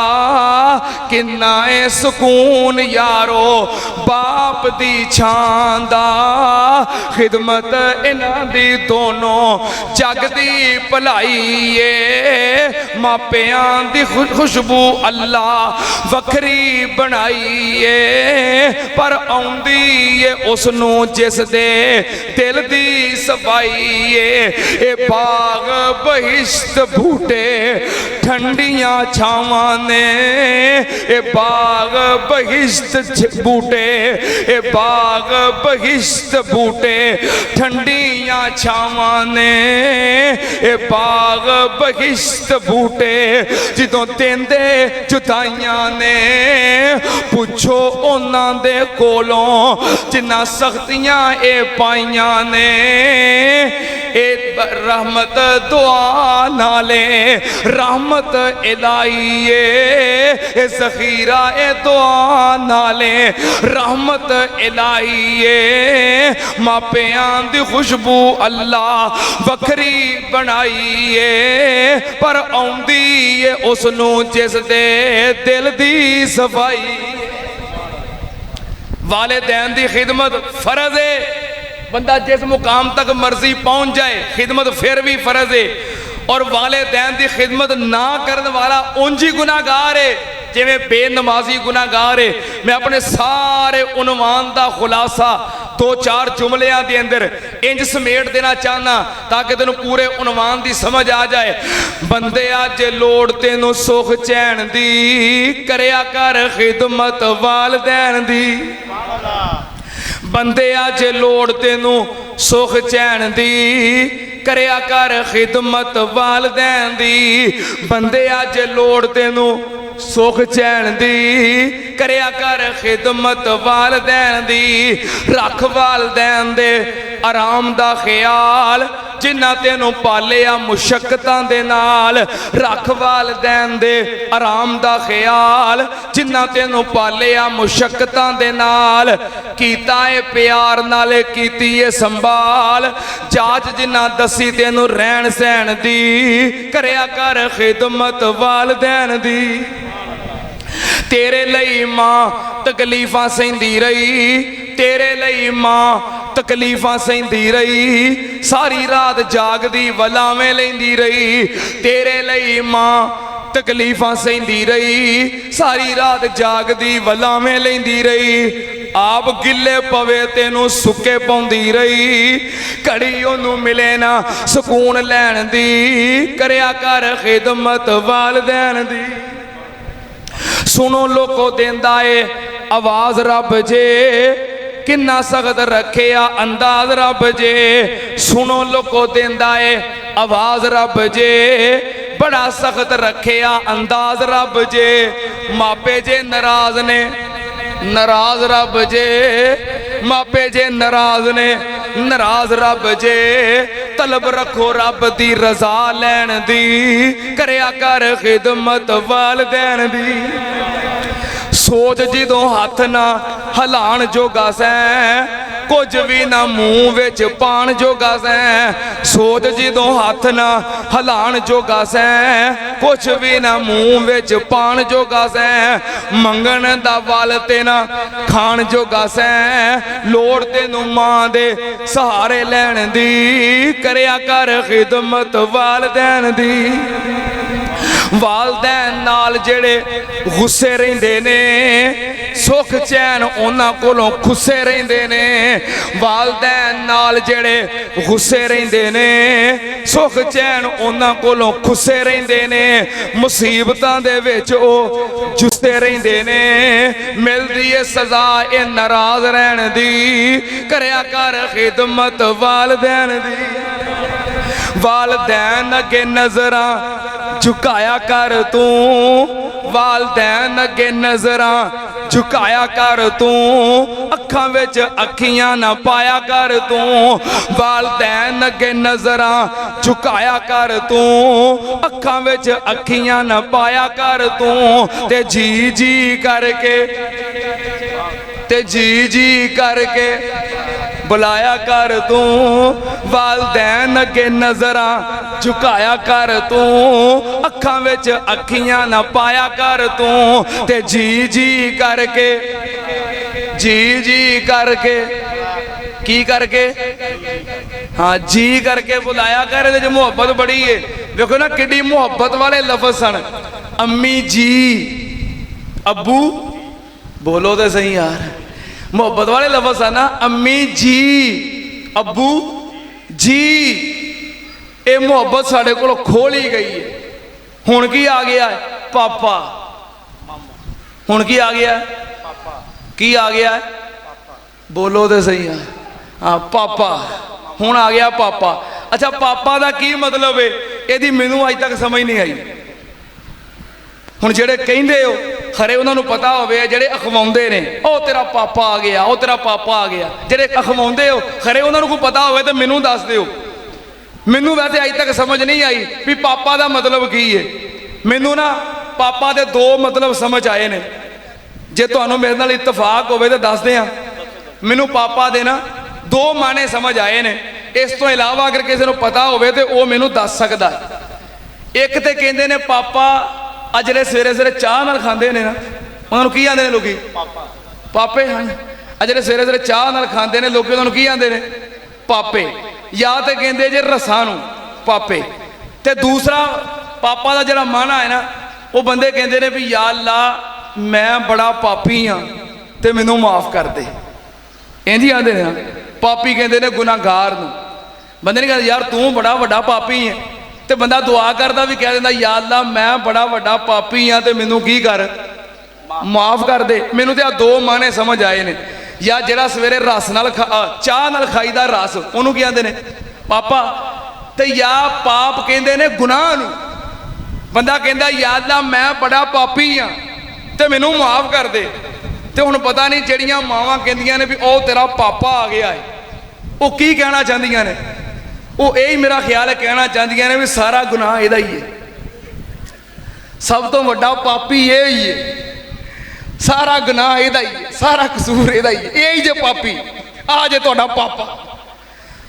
Speaker 2: किन्ना है सुकून यारो बाप दी छांदा, खिदमत इन्हां दी दोनों जग दी भलाई ए, मापियां दी खुशबू अल्लाह वखरी बनाई ए, पर आउंदी ए उसनूं जिस दे दिल दी सफाई ए। ए बाग बहिश्त बूटे ठंडियां छावां ने, ए बाग बहिश्त बूटे, ए बाग बहिश्त बूटे ठंडियां छावां ने, ए बाग बहिश्त बूटे जिदों देंदे जुदाइयां ने, पुछो उन्हां दे कोलों जिन्ना सख्तियां ए पाइयां ने, ए रहमत दुआ नाले रहमत इलाही ए, ज़ख़ीरा ए दुआ नाले रहमत इलाही ए, मापियां दी खुशबू अल्लाह वखरी बनाई ए, पर आउंदी ए उसनूं जिस दे दिल दी सफाई। वालिदैन दी खिदमत फर्ज है। बंदा जिस मुकाम तक मर्जी पहुंच जाए खिदमत फिर भी फर्ज है। और वालिदैन दी खिदमत ना करने वाला उंज ही गुनाहगार है जिवें बेनमाजी गुनाहगार है। मैं अपने सारे उनवान का खुलासा 2-4 जुमलियां के अंदर इंज समेट देना चाहना ताकि तेन पूरे उनवान की समझ आ जाए। बंदे अज लोड़ तेनों सुख चैन दी, करया कर खिदमत वालिदैन दी। बंदे अज लोड़ तेनों सुख चैन दी, करया कर खिदमत वालिदैन दी। बंदे अज लोड़ तेनों सुख चैन दी, करया कर खिदमत वालिदैन दी। रख वालिदैन दे आराम दा ख्याल जिन्ना तेनों पालिया मुशक्कतां दे नाल। रख वालिदैन दे आराम दा ख्याल जिन्ना तेनों पालिया मुशक्कतां दे नाल। कीता है प्यार नाले कीती है संभाल, जाच जिन्ना दसी तेनों रहन सहन दी। करया कर खिदमत वालिदैन दी। तेरे लई मां तकलीफां सहंदी रही, तेरे लई मां ਤਕਲੀਫਾਂ ਸਹਿੰਦੀ ਰਹੀ, ਸਾਰੀ ਰਾਤ ਜਾਗਦੀ ਵਲਾਵੇਂ ਲੈਂਦੀ ਰਹੀ। ਤੇਰੇ ਲਈ ਮਾਂ ਤਕਲੀਫਾਂ ਸਹਿੰਦੀ ਰਹੀ, ਸਾਰੀ ਰਾਤ ਜਾਗਦੀ ਵਲਾਵੇਂ ਲੈਂਦੀ ਰਹੀ। ਆਪ ਗਿੱਲੇ ਪਵੇ ਤੈਨੂੰ ਸੁੱਕੇ ਪਾਉਂਦੀ ਰਹੀ, ਘੜੀ ਉਹਨੂੰ ਮਿਲੇ ਨਾ ਸਕੂਨ ਲੈਣ ਦੀ। ਕਰਿਆ ਕਰ ਖਿਦਮਤ ਵਾਲਦੈਨ ਦੀ। ਸੁਣੋ ਲੋਕੋ ਦਿੰਦਾ ਏ ਆਵਾਜ਼ ਰੱਬ ਜੇ, ਕਿੰਨਾ ਸਖਤ ਰੱਖਿਆ ਅੰਦਾਜ਼ ਰੱਬ ਜੇ। ਸੁਣੋ ਲੋਕੋ ਦਿੰਦਾ ਏ ਆਵਾਜ਼ ਰੱਬ ਜੇ, ਬੜਾ ਸਖਤ ਰੱਖਿਆ ਅੰਦਾਜ਼ ਰੱਬ ਜੇ। ਮਾਪੇ ਜੇ ਨਾਰਾਜ਼ ਨੇ, ਨਾਰਾਜ਼ ਰੱਬ ਜੇ। ਮਾਪੇ ਜੇ ਨਾਰਾਜ਼ ਨੇ, ਨਾਰਾਜ਼ ਰੱਬ ਜੇ। ਤਲਬ ਰੱਖੋ ਰੱਬ ਦੀ ਰਜ਼ਾ ਲੈਣ ਦੀ, ਕਰਿਆ ਕਰ ਖਿਦਮਤ ਵਾਲਦੈਨ ਦੀ। ਸੋਚ ਜਦੋਂ ਹੱਥ ਨਾ ਹਿਲਾਣ ਜੋਗਾ ਸੈਂ, ਕੁਝ ਵੀ ਨਾ ਮੂੰਹ ਵਿੱਚ ਪਾਣ ਜੋਗਾ ਸੈਂ। ਸੋਚ ਜਦੋਂ ਹੱਥ ਨਾ ਹਿਲਾਣ ਜੋਗਾ ਸੈਂ, ਕੁਝ ਵੀ ਨਾ ਮੂੰਹ ਵਿੱਚ ਪਾਣ ਜੋਗਾ ਸੈਂ। ਮੰਗਣ ਦਾ ਵੱਲ ਤੇ ਨਾ ਖਾਣ ਜੋਗਾ ਸੈਂ, ਲੋੜ ਤੈਨੂੰ ਮਾਂ ਦੇ ਸਹਾਰੇ ਲੈਣ ਦੀ, ਕਰਿਆ ਕਰ ਖਿਦਮਤ ਵਾਲਦੈਨ ਦੀ। ਵਾਲਦੈਨ ਨਾਲ ਜਿਹੜੇ ਗੁੱਸੇ ਰਹਿੰਦੇ ਨੇ, ਸੁੱਖ ਚੈਨ ਉਹਨਾਂ ਕੋਲੋਂ ਖੁੱਸੇ ਰਹਿੰਦੇ ਨੇ। ਵਾਲਦੈਨ ਨਾਲ ਜਿਹੜੇ ਗੁੱਸੇ ਰਹਿੰਦੇ ਨੇ, ਸੁੱਖ ਚੈਨ ਉਹਨਾਂ ਕੋਲੋਂ ਖੁੱਸੇ ਰਹਿੰਦੇ ਨੇ। ਮੁਸੀਬਤਾਂ ਦੇ ਵਿੱਚ ਉਹ ਜੁੱਸੇ ਰਹਿੰਦੇ ਨੇ, ਮਿਲਦੀ ਏ ਸਜ਼ਾ ਇਹ ਨਾਰਾਜ਼ ਰਹਿਣ ਦੀ, ਕਰਿਆ ਕਰ ਖਿਦਮਤ ਵਾਲਦੈਨ ਦੀ। ਵਾਲਦੈਨ ਅੱਗੇ ਨਜ਼ਰਾਂ ਝੁਕਾਇਆ ਕਰ ਤੂੰ, ਵਾਲਦੈਨ ਅੱਗੇ ਨਜ਼ਰਾਂ ਝੁਕਾਇਆ ਕਰ ਤੂੰ। ਅੱਖਾਂ ਵਿੱਚ ਅੱਖੀਆਂ ਨਾ ਪਾਇਆ ਕਰ ਤੂੰ, ਵਾਲਦੈਨ ਅੱਗੇ ਨਜ਼ਰਾਂ ਝੁਕਾਇਆ ਕਰ ਤੂੰ। ਅੱਖਾਂ ਵਿੱਚ ਅੱਖੀਆਂ ਨਾ ਪਾਇਆ ਕਰ ਤੂੰ। ਤੇ ਜੀ ਜੀ ਕਰਕੇ, ਤੇ ਜੀ ਜੀ ਕਰਕੇ ਬੁਲਾਇਆ ਕਰ ਤੂੰ। ਵਾਲਦੈਨ ਅੱਗੇ ਨਜ਼ਰਾਂ ਝੁਕਾਇਆ ਕਰ ਤੂੰ। ਅੱਖਾਂ ਵਿੱਚ ਅੱਖੀਆਂ ਨਾ ਪਾਇਆ ਕਰ ਤੂੰ। ਤੇ ਜੀ ਜੀ ਕਰਕੇ, ਜੀ ਜੀ ਕਰਕੇ, ਕੀ ਕਰਕੇ? ਹਾਂ, ਜੀ ਕਰਕੇ ਬੁਲਾਇਆ ਕਰ। ਇਹਦੇ 'ਚ ਮੁਹੱਬਤ ਬੜੀ ਏ। ਵੇਖੋ ਨਾ ਕਿੱਡੀ ਮੁਹੱਬਤ ਵਾਲੇ ਲਫ਼ਜ਼ ਸਨ। ਅੰਮੀ ਜੀ, ਅੱਬੂ, ਬੋਲੋ ਤੇ ਸਹੀ ਯਾਰ। ਮੁਹੱਬਤ ਵਾਲੇ ਲਫ਼ਜ਼ ਹਨ ਨਾ, ਅੰਮੀ ਜੀ, ਅੱਬੂ ਜੀ। ਇਹ ਮੁਹੱਬਤ ਸਾਡੇ ਕੋਲੋਂ ਖੋਹ ਲਈ ਗਈ ਹੈ। ਹੁਣ ਕੀ ਆ ਗਿਆ? ਪਾਪਾ। ਹੁਣ ਕੀ ਆ ਗਿਆ? ਕੀ ਆ ਗਿਆ? ਬੋਲੋ ਤੇ ਸਹੀ ਆ। ਹਾਂ, ਪਾਪਾ। ਹੁਣ ਆ ਗਿਆ ਪਾਪਾ। ਅੱਛਾ, ਪਾਪਾ ਦਾ ਕੀ ਮਤਲਬ ਹੈ? ਇਹਦੀ ਮੈਨੂੰ ਅੱਜ ਤੱਕ ਸਮਝ ਨਹੀਂ ਆਈ। ਹੁਣ ਜਿਹੜੇ ਕਹਿੰਦੇ ਹੋ ਖਰੇ ਉਹਨਾਂ ਨੂੰ ਪਤਾ ਹੋਵੇ, ਜਿਹੜੇ ਅਖਵਾਉਂਦੇ ਨੇ, ਉਹ ਤੇਰਾ ਪਾਪਾ ਆ ਗਿਆ, ਉਹ ਤੇਰਾ ਪਾਪਾ ਆ ਗਿਆ। ਜਿਹੜੇ ਅਖਵਾਉਂਦੇ ਹੋ ਖਰੇ ਉਹਨਾਂ ਨੂੰ ਕੋਈ ਪਤਾ ਹੋਵੇ ਤਾਂ ਮੈਨੂੰ ਦੱਸ ਦਿਓ। ਮੈਨੂੰ ਵੈਸੇ ਅੱਜ ਤੱਕ ਸਮਝ ਨਹੀਂ ਆਈ ਵੀ ਪਾਪਾ ਦਾ ਮਤਲਬ ਕੀ ਹੈ। ਮੈਨੂੰ ਨਾ ਪਾਪਾ ਦੇ ਦੋ ਮਤਲਬ ਸਮਝ ਆਏ ਨੇ। ਜੇ ਤੁਹਾਨੂੰ ਮੇਰੇ ਨਾਲ ਇਤਫਾਕ ਹੋਵੇ ਤਾਂ ਦੱਸ ਦਿਆਂ। ਮੈਨੂੰ ਪਾਪਾ ਦੇ ਨਾ ਦੋ ਮਾਨੇ ਸਮਝ ਆਏ ਨੇ। ਇਸ ਤੋਂ ਇਲਾਵਾ ਅਗਰ ਕਿਸੇ ਨੂੰ ਪਤਾ ਹੋਵੇ ਤੇ ਉਹ ਮੈਨੂੰ ਦੱਸ ਸਕਦਾ। ਇੱਕ ਤੇ ਕਹਿੰਦੇ ਨੇ ਪਾਪਾ ਆ ਜਿਹੜੇ ਸਵੇਰੇ ਸਵੇਰੇ ਚਾਹ ਨਾਲ ਖਾਂਦੇ ਨੇ ਨਾ, ਉਹਨਾਂ ਨੂੰ ਕੀ ਆਂਦੇ ਨੇ ਲੋਕੀ? ਪਾਪਾ। ਪਾਪੇ। ਹਾਂ, ਆ ਜਿਹੜੇ ਸਵੇਰੇ ਸਵੇਰੇ ਚਾਹ ਨਾਲ ਖਾਂਦੇ ਨੇ ਲੋਕੀ, ਉਹਨਾਂ ਨੂੰ ਕੀ ਆਂਦੇ ਨੇ? ਪਾਪੇ। ਜਾਂ ਤੇ ਕਹਿੰਦੇ ਜੇ ਰਸਾਂ ਨੂੰ ਪਾਪੇ। ਤੇ ਦੂਸਰਾ ਪਾਪਾ ਦਾ ਜਿਹੜਾ ਮਾਨਾ ਹੈ ਨਾ, ਉਹ ਬੰਦੇ ਕਹਿੰਦੇ ਨੇ ਵੀ ਯਾ ਅੱਲਾ ਮੈਂ ਬੜਾ ਪਾਪੀ ਹਾਂ ਤੇ ਮੈਨੂੰ ਮਾਫ ਕਰ ਦੇ। ਇੰਝ ਆਂਦੇ ਨੇ। ਪਾਪੀ ਕਹਿੰਦੇ ਨੇ ਗੁਨਾਹਗਾਰ ਨੂੰ। ਬੰਦੇ ਨਹੀਂ ਕਹਿੰਦੇ ਯਾਰ ਤੂੰ ਬੜਾ ਵੱਡਾ ਪਾਪੀ ਹੈ, ਤੇ ਬੰਦਾ ਦੁਆ ਕਰਦਾ ਵੀ ਕਹਿ ਦਿੰਦਾ ਯਾ ਅੱਲਾ ਮੈਂ ਬੜਾ ਵੱਡਾ ਪਾਪੀ ਹਾਂ ਤੇ ਮੈਨੂੰ ਕੀ ਕਰ, ਮਾਫ ਕਰ ਦੇ। ਮੈਨੂੰ ਤੇ ਆ ਦੋ ਮਾਨੇ ਸਮਝ ਆਏ ਨੇ। ਜਾਂ ਜਿਹੜਾ ਸਵੇਰੇ ਰਸ ਨਾਲ ਚਾਹ ਨਾਲ ਖਾਈਦਾ ਰਸ, ਉਹਨੂੰ ਕੀ ਆਂਦੇ ਨੇ? ਪਾਪਾ। ਤੇ ਜਾਂ ਪਾਪ ਕਹਿੰਦੇ ਨੇ ਗੁਨਾਹ ਨੂੰ। ਬੰਦਾ ਕਹਿੰਦਾ ਯਾ ਅੱਲਾ ਮੈਂ ਬੜਾ ਪਾਪੀ ਹਾਂ ਤੇ ਮੈਨੂੰ ਮਾਫ ਕਰ ਦੇ। ਤੇ ਹੁਣ ਪਤਾ ਨਹੀਂ ਜਿਹੜੀਆਂ ਮਾਵਾਂ ਕਹਿੰਦੀਆਂ ਨੇ ਵੀ ਉਹ ਤੇਰਾ ਪਾਪਾ ਆ ਗਿਆ ਹੈ, ਉਹ ਕੀ ਕਹਿਣਾ ਚਾਹੁੰਦੀਆਂ ਨੇ? ਉਹ ਇਹ ਹੀ ਮੇਰਾ ਖਿਆਲ ਹੈ ਕਹਿਣਾ ਚਾਹੁੰਦੀਆਂ ਨੇ ਵੀ ਸਾਰਾ ਗੁਨਾਹ ਇਹਦਾ ਹੀ ਹੈ, ਸਭ ਤੋਂ ਵੱਡਾ ਪਾਪੀ ਇਹ ਹੀ ਹੈ, ਸਾਰਾ ਗੁਨਾਹ ਇਹਦਾ ਹੀ ਹੈ, ਸਾਰਾ ਕਸੂਰ ਇਹਦਾ ਹੀ ਹੈ, ਇਹ ਹੀ ਜੇ ਪਾਪੀ ਆ ਜੇ ਤੁਹਾਡਾ ਪਾਪਾ।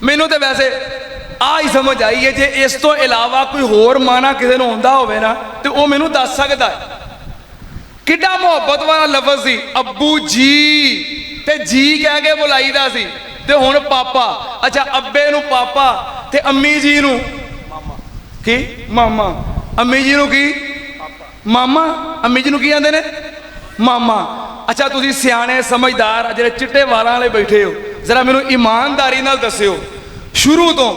Speaker 2: ਮੈਨੂੰ ਤੇ ਵੈਸੇ ਆ ਹੀ ਸਮਝ ਆਈ ਹੈ। ਜੇ ਇਸ ਤੋਂ ਇਲਾਵਾ ਕੋਈ ਹੋਰ ਮਾਨਾ ਕਿਸੇ ਨੂੰ ਆਉਂਦਾ ਹੋਵੇ ਨਾ ਤੇ ਉਹ ਮੈਨੂੰ ਦੱਸ ਸਕਦਾ ਹੈ। ਕਿੱਡਾ ਮੁਹੱਬਤ ਵਾਲਾ ਲਫ਼ਜ਼ ਸੀ ਅੱਬੂ ਜੀ। ਤੇ ਜੀ ਕਹਿ ਕੇ ਬੁਲਾਈਦਾ ਸੀ। ਤੇ ਹੁਣ ਪਾਪਾ। ਅੱਛਾ, ਅੱਬੇ ਨੂੰ ਪਾਪਾ ਤੇ ਅੰਮੀ ਜੀ ਨੂੰ ਕੀ ਮਾਮਾ। ਅੰਮੀ ਜੀ ਨੂੰ ਕੀ ਮਾਮਾ। ਅੰਮੀ ਜੀ ਨੂੰ ਕੀ ਕਹਿੰਦੇ ਨੇ ਮਾਮਾ। ਅੱਛਾ, ਤੁਸੀਂ ਸਿਆਣੇ ਸਮਝਦਾਰ ਜਿਹੜੇ ਚਿੱਟੇ ਵਾਲਾਂ ਵਾਲੇ ਬੈਠੇ ਹੋ, ਜ਼ਰਾ ਮੈਨੂੰ ਇਮਾਨਦਾਰੀ ਨਾਲ ਦੱਸਿਓ, ਸ਼ੁਰੂ ਤੋਂ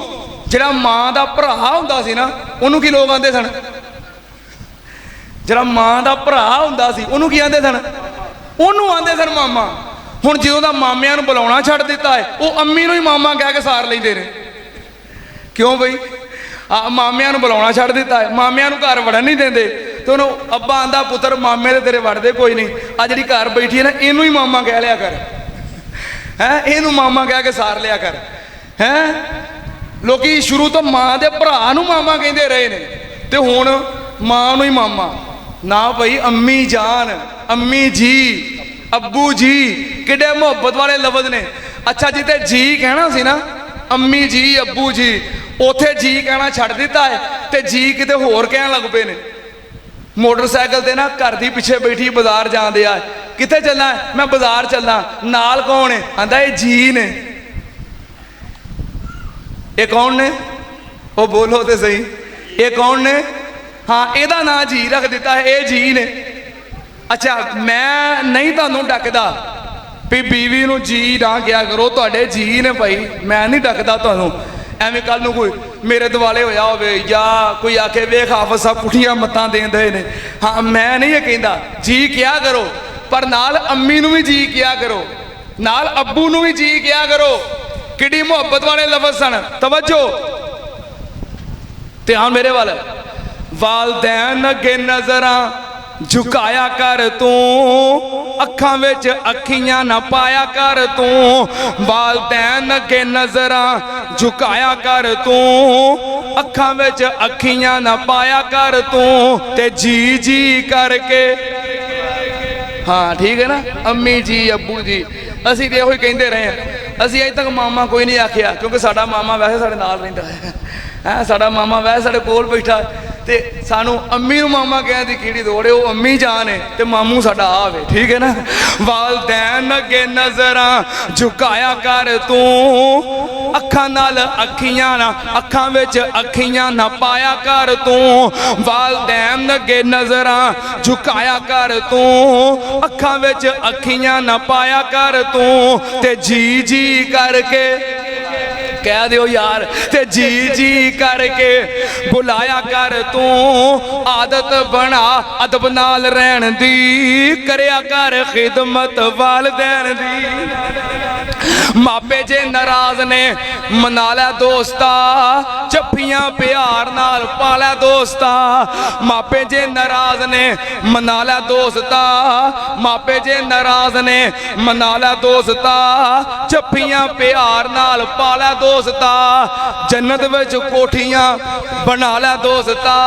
Speaker 2: ਜਿਹੜਾ ਮਾਂ ਦਾ ਭਰਾ ਹੁੰਦਾ ਸੀ ਨਾ, ਉਹਨੂੰ ਕੀ ਲੋਕ ਆਂਦੇ ਸਨ? ਜਿਹੜਾ ਮਾਂ ਦਾ ਭਰਾ ਹੁੰਦਾ ਸੀ ਉਹਨੂੰ ਕੀ ਆਂਦੇ ਸਨ? ਉਹਨੂੰ ਆਂਦੇ ਸਨ ਮਾਮਾ। ਹੁਣ ਜਦੋਂ ਦਾ ਮਾਮਿਆਂ ਨੂੰ ਬੁਲਾਉਣਾ ਛੱਡ ਦਿੱਤਾ ਹੈ, ਉਹ ਅੰਮੀ ਨੂੰ ਹੀ ਮਾਮਾ ਕਹਿ ਕੇ ਸਾਰ ਲੈਂਦੇ ਨੇ। ਕਿਉਂ ਬਈ? ਮਾਮਿਆਂ ਨੂੰ ਬੁਲਾਉਣਾ ਛੱਡ ਦਿੱਤਾ ਹੈ, ਮਾਮਿਆਂ ਨੂੰ ਘਰ ਵੜਨ ਨਹੀਂ ਦਿੰਦੇ, ਤੇ ਉਹਨੂੰ ਅੱਬਾ ਆਂਦਾ ਪੁੱਤਰ ਮਾਮੇ ਦੇ ਤੇਰੇ ਵੜਦੇ ਕੋਈ ਨਹੀਂ, ਆ ਜਿਹੜੀ ਘਰ ਬੈਠੀ ਹੈ ਨਾ ਇਹਨੂੰ ਹੀ ਮਾਮਾ ਕਹਿ ਲਿਆ ਕਰ, ਹੈ ਇਹਨੂੰ ਮਾਮਾ ਕਹਿ ਕੇ ਸਾਰ ਲਿਆ ਕਰ। ਹੈ ਲੋਕੀ ਸ਼ੁਰੂ ਤੋਂ ਮਾਂ ਦੇ ਭਰਾ ਨੂੰ ਮਾਮਾ ਕਹਿੰਦੇ ਰਹੇ ਨੇ, ਤੇ ਹੁਣ ਮਾਂ ਨੂੰ ਹੀ ਮਾਮਾ ਨਾ। ਭਾਈ ਅੰਮੀ ਜਾਨ, ਅੰਮੀ ਜੀ, ਅੱਬੂ ਜੀ, ਕਿੱਡੇ ਮੁਹੱਬਤ ਵਾਲੇ ਲਫ਼ਜ਼ ਨੇ। ਅੱਛਾ, ਜਿੱਥੇ ਜੀ ਕਹਿਣਾ ਸੀ ਨਾ, ਅੰਮੀ ਜੀ, ਅੱਬੂ ਜੀ, ਉਥੇ ਜੀ ਕਹਿਣਾ ਛੱਡ ਦਿੱਤਾ ਹੈ ਤੇ ਜੀ ਕਿਤੇ ਹੋਰ ਕਹਿਣ ਲੱਗ ਪਏ ਨੇ। ਮੋਟਰਸਾਈਕਲ ਤੇ ਨਾ ਘਰ ਦੀ ਪਿੱਛੇ ਬੈਠੀ ਬਾਜ਼ਾਰ ਜਾਂਦੇ ਆ, ਕਿੱਥੇ ਚੱਲਾਂ? ਮੈਂ ਬਾਜ਼ਾਰ ਚੱਲਾਂ। ਨਾਲ ਕੌਣ ਹੈ? ਆਂਦਾ ਇਹ ਜੀ ਨੇ। ਇਹ ਕੌਣ ਨੇ? ਉਹ ਬੋਲੋ ਤੇ ਸਹੀ, ਇਹ ਕੌਣ ਨੇ? ਹਾਂ, ਇਹਦਾ ਨਾਂ ਜੀ ਰੱਖ ਦਿੱਤਾ ਹੈ, ਇਹ ਜੀ ਨੇ। ਅੱਛਾ, ਮੈਂ ਨਹੀਂ ਤੁਹਾਨੂੰ ਡੱਕਦਾ ਵੀ ਬੀਵੀ ਨੂੰ ਜੀ ਨਾ ਕਿਹਾ ਕਰੋ, ਤੁਹਾਡੇ ਜੀ ਨੇ ਭਾਈ, ਮੈਂ ਨਹੀਂ ਡੱਕਦਾ ਤੁਹਾਨੂੰ। ਐਵੇਂ ਕੱਲ ਨੂੰ ਕੋਈ ਮੇਰੇ ਦੁਆਲੇ ਹੋਇਆ ਹੋਵੇ ਜਾਂ ਕੋਈ ਆਖੇ ਵੇਖ ਹਾਫਿਜ਼ ਸਾਹਿਬ ਪੁੱਠੀਆਂ ਮੱਤਾਂ ਦੇਂਦੇ ਨੇ, ਹਾਂ ਮੈਂ ਨਹੀਂ ਇਹ ਕਹਿੰਦਾ, ਜੀ ਕਿਹਾ ਕਰੋ, ਪਰ ਨਾਲ ਅੰਮੀ ਨੂੰ ਵੀ ਜੀ ਕਿਹਾ ਕਰੋ, ਨਾਲ ਅੱਬੂ ਨੂੰ ਵੀ ਜੀ ਕਿਹਾ ਕਰੋ। ਕਿੱਡੀ ਮੁਹੱਬਤ ਵਾਲੇ ਲਫ਼ਜ਼ ਸਨ। ਤਵੱਜੋ, ਧਿਆਨ ਮੇਰੇ ਵੱਲ। ਵਾਲਦੈਨ ਅੱਗੇ ਨਜ਼ਰਾਂ ਝੁਕਾਇਆ ਕਰ ਤੂੰ, ਅੱਖਾਂ ਵਿੱਚ ਅੱਖੀਆਂ ਨਾ ਪਾਇਆ ਕਰ ਤੂੰ। ਵਾਲਦੈਨ ਅੱਗੇ ਨਜ਼ਰਾਂ ਝੁਕਾਇਆ ਕਰ ਤੂੰ, ਅੱਖਾਂ ਵਿੱਚ ਅੱਖੀਆਂ ਨਾ ਪਾਇਆ ਕਰ ਤੂੰ। ਤੇ ਜੀ ਜੀ ਕਰਕੇ, ਹਾਂ ਠੀਕ ਹੈ ਨਾ, ਅੰਮੀ ਜੀ, ਅੱਬੂ ਜੀ, ਅਸੀਂ ਤੇ ਇਹੋ ਹੀ ਕਹਿੰਦੇ ਰਹੇ ਹਾਂ। ਅਸੀਂ ਅਜੇ ਤੱਕ ਮਾਮਾ ਕੋਈ ਨਹੀਂ ਆਖਿਆ, ਕਿਉਂਕਿ ਸਾਡਾ ਮਾਮਾ ਵੈਸੇ ਸਾਡੇ ਨਾਲ ਰਹਿੰਦਾ ਹੈ। ਸਾਡਾ ਮਾਮਾ ਵੈਸੇ ਸਾਡੇ ਕੋਲ ਬੈਠਾ, ਤੇ ਸਾਨੂੰ ਅੰਮੀ ਨੂੰ ਮਾਮਾ ਕਹਿਣ ਦੀ ਕਿਹੜੀ ਲੋੜ ਹੈ? ਉਹ ਅੰਮੀ ਜਾਨ ਹੈ ਤੇ ਮਾਮੂ ਸਾਡਾ ਆਵੇ, ਠੀਕ ਹੈ ਨਾ। ਵਾਲਦੈਨ ਅੱਗੇ ਨਜ਼ਰਾਂ ਝੁਕਾਇਆ ਕਰ ਤੂੰ, ਅੱਖਾਂ ਨਾਲ ਅੱਖੀਆਂ ਨਾ, ਅੱਖਾਂ ਵਿੱਚ ਅੱਖੀਆਂ ਨਾ ਪਾਇਆ ਕਰ ਤੂੰ। ਵਾਲਦੈਨ ਅੱਗੇ ਨਜ਼ਰਾਂ ਝੁਕਾਇਆ ਕਰ ਤੂੰ, ਅੱਖਾਂ ਵਿੱਚ ਅੱਖੀਆਂ ਨਾ ਪਾਇਆ ਕਰ ਤੂੰ। ਤੇ ਜੀ ਜੀ ਕਰਕੇ ਕਹਿ ਦਿਓ ਯਾਰ, ਤੇ ਜੀ ਜੀ ਕਰਕੇ ਬੁਲਾਇਆ ਕਰ ਤੂੰ। ਆਦਤ ਬਣਾ ਅਦਬ ਨਾਲ ਰਹਿਣ ਦੀ, ਕਰਿਆ ਕਰ ਖਿਦਮਤ ਵਾਲਦੈਨ ਦੀ। ਮਾਪੇ ਜੇ ਨਾਰਾਜ਼ ਨੇ ਮਨਾ ਲੈ ਦੋਸਤਾ, ਜੱਫੀਆਂ ਪਿਆਰ ਨਾਲ ਪਾ ਲੈ ਦੋਸਤਾ। ਮਾਪੇ ਜੇ ਨਾਰਾਜ਼ ਨੇ ਮਨਾ ਲੈ ਦੋਸਤਾ, ਮਾਪੇ ਜੇ ਨਾਰਾਜ਼ ਨੇ ਮਨਾ ਲੈ ਦੋਸਤਾ। ਜੱਫੀਆਂ ਪਿਆਰ ਨਾਲ ਪਾ ਲੈ ਦੋਸਤਾ। ਜੰਨਤ ਵਿੱਚ ਕੋਠੀਆਂ ਬਣਾ ਲੈ ਦੋਸਤਾ,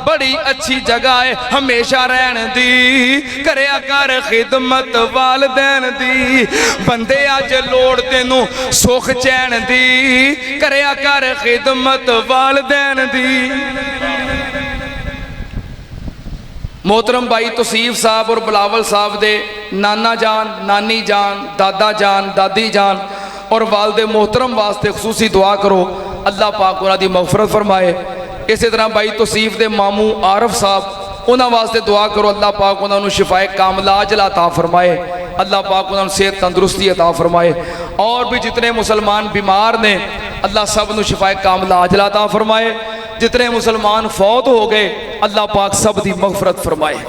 Speaker 2: ਬੜੀ ਅੱਛੀ ਜਗ੍ਹਾ ਹੈ ਹਮੇਸ਼ਾ ਰਹਿਣ ਦੀ। ਕਰਿਆ ਕਰ ਖਿਦਮਤ ਵਾਲਦੈਨ ਦੀ, ਬੰਦੇ ਅੱਜ ਲੋੜ ਤੈਨੂੰ ਸੁਖ ਚੈਨ ਦੀ। ਕਰਿਆ ਕਰ ਖਿਦਮਤ ਵਾਲਦੈਨ ਦੀ। मोहतरम भाई तौसीफ साहब और बिलावल साहब दे नाना जान, नानी जान, दादा जान, दादी जान और वालदे मोहतरम वास्ते खसूसी दुआ करो, अल्लाह पाक उन्हां दी मगफरत फरमाए। इस तरह भाई तौसीफ दे मामू आरफ साहब उन्हां वास्ते दुआ करो, अल्लाह पाक उन्हां नूं शिफाए कामला अजला अता फरमाए, अल्लाह पाक उन्हां नूं सेहत तंदुरुस्ती अता फरमाए। और भी जितने मुसलमान बीमार ने अल्लाह सब नूं शिफाए कामला अजला अता फरमाए। जितने मुसलमान फौत हो गए अल्लाह पाक सब दी मगफरत फरमाए।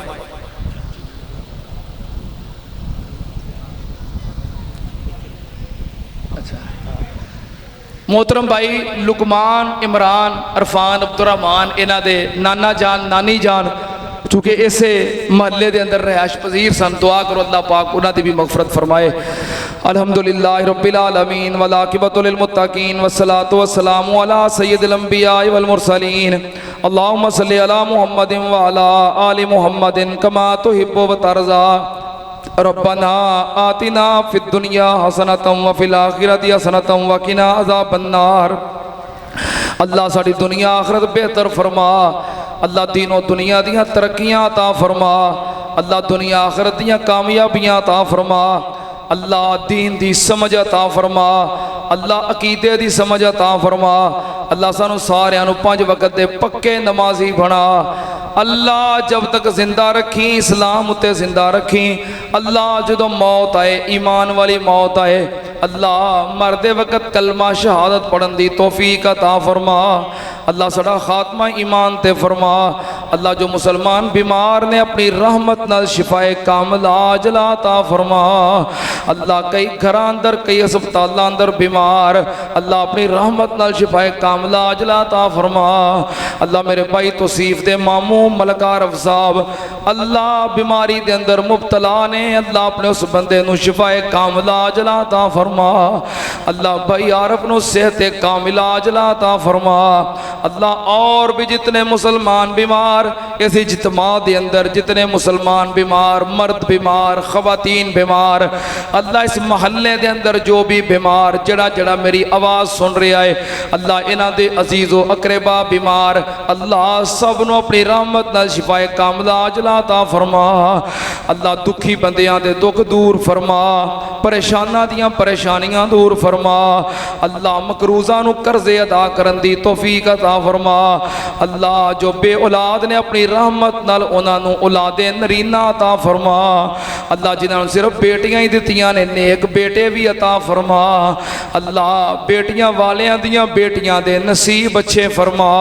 Speaker 2: अच्छा मोहतरम भाई लुकमान, इमरान, अरफान, अब्दुर्रहमान इन्हां दे नाना जान, नानी जान चूँकि इसे महल्ले के अंदर रहायश पजीर सन, दुआ करो अल्लाह पाक उन्हां दी भी मगफरत फरमाए। अल्हम्दुलिल्लाहि रब्बिल आलमीन वल आकिबतु लिल मुत्तकीन वस्सलातु वस्सलामु अला सय्यिदिल अंबिया वल मुरसलीन। अल्लाहुम्मा सल्लि अला मुहम्मदिन व अला आलि मुहम्मदिन कमा तुहिब्बु व तर्ज़ा। रब्बना आतिना फिद दुनिया हसनतम व फिल आखिरति हसनतम व किना अज़ाबन्नार। अल्लाह साडी दुनिया आखिरत बेहतर फरमा, अल्लाह दीनों दुनिया दियां तरक्कियां अता फरमा, अल्लाह दुनिया आखिरत दियां कामयाबियां अता फरमा। اللہ دین دی سمجھ عطا فرما اللہ عقیدے دی سمجھ عطا فرما اللہ سانو سارے نو 5 وقت دے پکے نمازی بنا اللہ جب تک زندہ رکھی اسلام تے زندہ رکھی اللہ جدو موت آئے ایمان والی موت آئے اللہ مرد وقت کلمہ شہادت پڑھن دی توفیق عطا فرما اللہ سڑا خاتمہ ایمان تے فرما اللہ جو مسلمان بیمار نے اپنی رحمت نال شفائے کامل عاجلہ عطا فرما اللہ کئی گھراں اندر کئی ہسپتالاں اندر بیمار اللہ اپنی رحمت نال شفائے کامل عاجلہ عطا فرما اللہ میرے بھائی توصیف دے ماموں ملک عارف صاحب اللہ بیماری دے اندر مبتلا نے اللہ اپنے اس بندے نو شفائے کامل عاجلہ عطا فرما اللہ بھائی عارف نو صحت کامل عاجلہ عطا فرما اللہ اور بھی جتنے مسلمان بیمار اس اجتماع دے اندر جتنے مسلمان بیمار مرد بیمار خواتین بیمار اللہ اس محلے دے اندر جو بھی بیمار جڑا جڑا میری آواز سن رہا ہے اللہ انہاں دے عزیز و اقربا بیمار اللہ سب نو اپنی رحمت نال شفائے کاملہ عاجلہ عطا فرما اللہ دکھی بندیاں دے دکھ دور فرما پریشاناں دیاں پریشانیاں دور فرما اللہ مقروضاں نو قرضے ادا کرن دی توفیق عطا فرما اللہ جو بے اولاد نے اپنی رحمت نال انہاں نو اولاد نرینہ عطا فرما اللہ جنہاں نو صرف بیٹیاں ہی دتیاں نے نیک بیٹے بھی عطا فرما اللہ بیٹیاں والیاں دیاں بیٹیاں دے نصیب اچھے فرما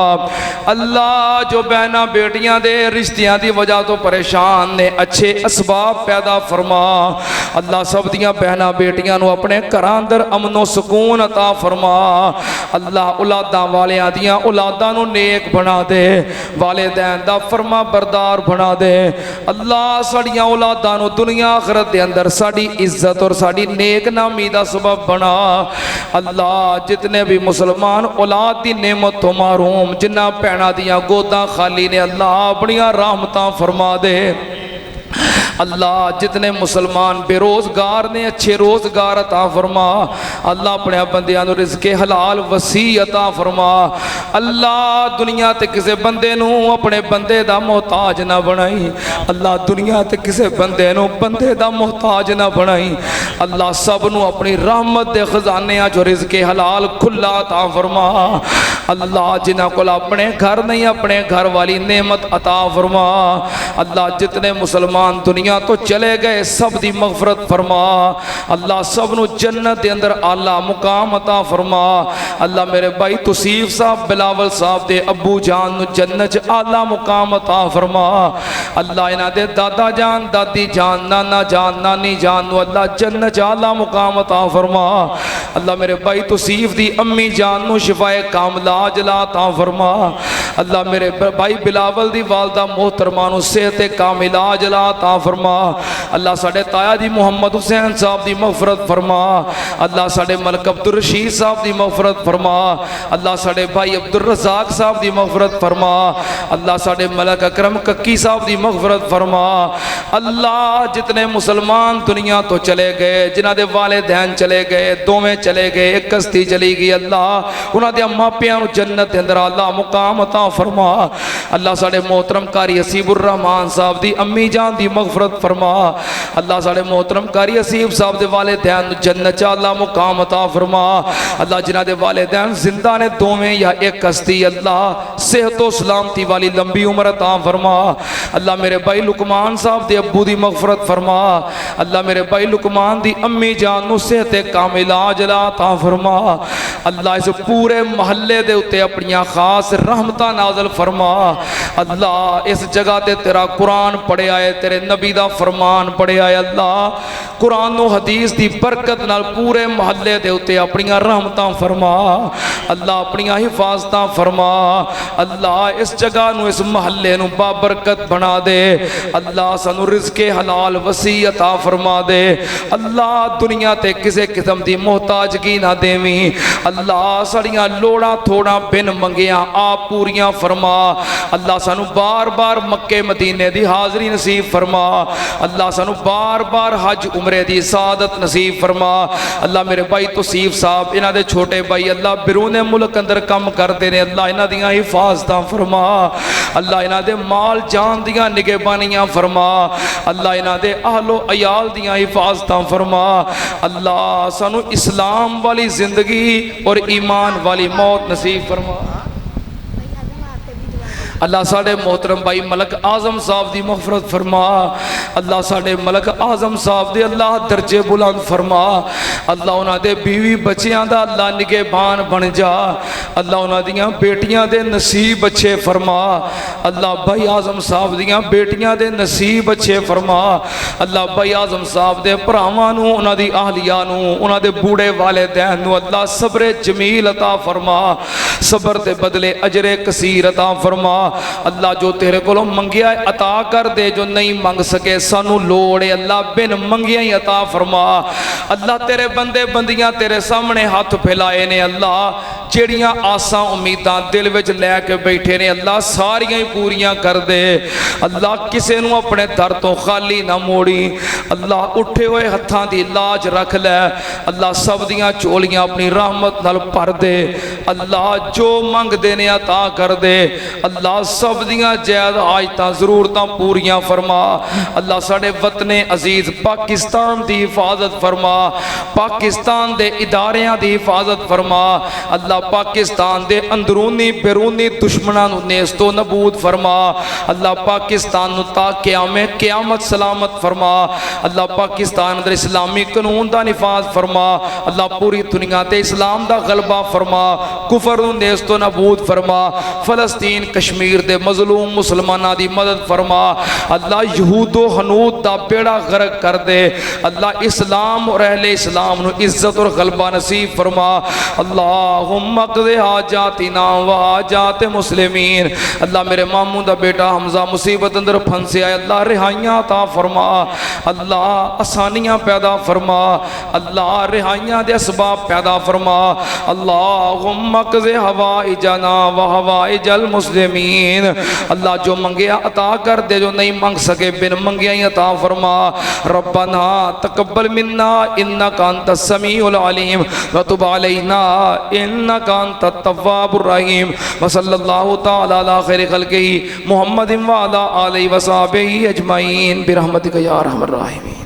Speaker 2: اللہ جو بہناں بیٹیاں دے رشتیاں دی وجہ تو پریشان نے اچھے اسباب پیدا فرما اللہ سب دیاں بہناں بیٹیاں نو اپنے گھراں اندر امن و سکون عطا فرما اللہ اولاداں والیاں دیاں اولاداں نو نیک بنا دے والدین دا فرما بردار بنا دے اللہ ساڑیاں اولاداں نو دنیا آخرت دے اندر ساڑی عزت اور ساڑی نیک نامی دا سبب بنا اللہ جتنے بھی مسلمان اولاد دی نعمت تو محروم جنہ پہنا دیاں گوداں خالی نے اللہ اپنیاں رحمتاں فرما دے اللہ جتنے مسلمان بے روزگار نے اچھے روزگار عطا فرما اللہ اپنے بندیاں نو رزق حلال وسیع عطا فرما اللہ دنیا تے کسے بندے نو اپنے بندے دا محتاج نہ بنائی اللہ دنیا تے کسے بندے نو بندے دا محتاج نہ بنائی اللہ سب نو اپنی رحمت دے خزانے جو رزق حلال کھلا عطا فرما اللہ جنہ کو اپنے گھر نہیں اپنے گھر والی نعمت عطا فرما اللہ جتنے مسلمان دنیا تو چلے گئے سب دی مغفرت فرما اللہ سب نو جنت دے اندر اعلیٰ مقام عطا فرما اللہ میرے بھائی توصیف صاحب بلاول صاحب دے ابو جان نو جنت اعلیٰ مقام عطا فرما اللہ انہاں دے دادا جان دادی جان نانا جان نانی جان نو اللہ جنت اعلیٰ مقام عطا فرما اللہ میرے بھائی توصیف دی امی جان نو شفائے کاملہ عاجلہ عطا فرما اللہ میرے بھائی بلاول دی والدہ محترمہ نو صحت کاملہ عاجلہ عطا فرما اللہ ساڑے تایا دی محمد حسین صاحب دی مغفرت فرما اللہ ساڑے ملک عبدالرشید صاحب دی مغفرت فرما اللہ ساڑے بھائی عبدالرزاق صاحب دی مغفرت فرما اللہ ساڑے ملک اکرم ککی صاحب دی مغفرت فرما اللہ جتنے مسلمان دنیا تو چلے گئے جنہ دے والدین چلے گئے دوویں چلے گئے ایک کشتی چلی گئی اللہ انہاں دے اماں پیاں نو جنت دے اندر اللہ مقام عطا فرما اللہ ساڑے محترم قاری حسیب الرحمان صاحب دی امی جان دی مغفرت فرما اللہ ساڑے محترم قاری حسیب صاحب دے والدین جنت اللہ مقام عطا فرما اللہ جنہ دے والدین زندہ نے دوویں یا ایک کشتی اللہ صحت و سلامتی والی لمبی عمر عطا فرما اللہ میرے بھائی لقمان صاحب دے ابو دی مغفرت فرما اللہ میرے بھائی لقمان دی امی جان نو صحت کاملہ عاجلہ عطا فرما اللہ اس پورے محلے دے اتے اپنیاں خاص رحمتہ نازل فرما اللہ اس جگہ تے تیرا قرآن پڑھے آئے تیرے نبی دا فرمان پڑھے آئے اللہ قرآن و حدیث دی برکت نال پورے محلے دے اتے اپنیاں رحمتاں فرما اللہ اپنیاں حفاظتاں فرما اللہ اس جگہ نو اس محلے نو بابرکت بنا دے اللہ سانو رزق حلال وسیع عطا فرما دے اللہ دنیا تے کسے قسم دی محتاجگی نہ دیویں اللہ سڑیاں لوڑا تھوڑا لوڑاں بن منگیاں آپ پوریاں فرما اللہ سانو بار بار مکے مدینے دی حاضری نصیب فرما اللہ سانو بار بار حج عمرے دی سعادت نصیب فرما اللہ میرے بھائی توصیف صاحب انہاں دے چھوٹے بھائی اللہ بیرون ملک اندر کم کردے نے اللہ انہاں دیاں حفاظتاں فرما اللہ انہاں دے مال جان دیاں نگہبانیاں فرما اللہ انہاں دے اہل و عیال دیاں حفاظتاں فرما اللہ سانو اسلام والی زندگی اور ایمان والی موت نصیب فرما اللہ ساڑے محترم بھائی ملک اعظم صاحب دی مغفرت فرما اللہ ساڑے ملک اعظم صاحب دے اللہ درجے بلند فرما اللہ انہاں دے بیوی بچیاں دا اللہ نگہبان بن جا اللہ انہاں دیاں بیٹیاں دے نصیب اچھے فرما اللہ بھائی اعظم صاحب دیاں بیٹیاں دے نصیب اچھے فرما اللہ بھائی اعظم صاحب دے پراواں نو انہاں دی اہلیاں نو انہاں دے بوڑھے والدین نو اللہ صبر جمیل عطا فرما صبر دے بدلے اجر کثیر عطا فرما اللہ جو تیرے کو منگیا ہے عطا کر دے جو نہیں منگ سکے سانو لوڑے اللہ بن منگیا ہی عطا فرما اللہ تیرے بندے بندیاں تیرے سامنے ہاتھ پھیلائے نے اللہ جیڑیاں آساں امیداں دل وچ لے کے بیٹھے نے اللہ ساریاں ہی پوریاں کر دے اللہ کسے نو اپنے در تو خالی نہ موڑی اللہ اٹھے ہوئے ہتھاں دی لاج رکھ لے اللہ سب دیاں چولیاں اپنی رحمت نال پر دے اللہ جو منگ دینے عطا کر دے اللہ سب دیاں جائز آجتاں ضرورتاں پوریاں فرما اللہ ساڑے وطن عزیز پاکستان دی حفاظت فرما پاکستان دے اداریاں دی حفاظت فرما اللہ پاکستان دے اندرونی بیرونی دشمنان نیست و نبود فرما اللہ پاکستان تا قیامت سلامت فرما اللہ پاکستان در اسلامی قانون دا نفاذ فرما اللہ پوری دنیا تے اسلام دا غلبہ فرما کفر نیست و نبود فرما فلسطین کشمیر دے مظلوم مسلمانہ دی مدد فرما اللہ یہود و حنود دا بیڑا غرق کر دے اللہ اسلام اور اہل اسلام نو عزت اور غلبہ نصیب فرما اللہم اقضی حاجاتنا و حاجات مسلمین اللہ میرے ماموں دا بیٹا حمزہ مصیبت اندر پھنسے آئے اللہ رہائیاں عطا فرما اللہ آسانیاں پیدا فرما اللہ رہائیاں دے اسباب پیدا فرما اللہم اقضی حوائجنا و حوائج المسلمین اللہ جو منگیا عطا کر دے جو نہیں منگ سکے بن منگیا ہی عطا فرما ربنا تقبل منا انکا انت السمیع العلیم وتب علینا انکا انت التواب الرحیم وصلی اللہ تعالی علی خیر خلقہ محمد وعلا آلہ وصحبہ اجمعین برحمتک یا ارحم الراحمین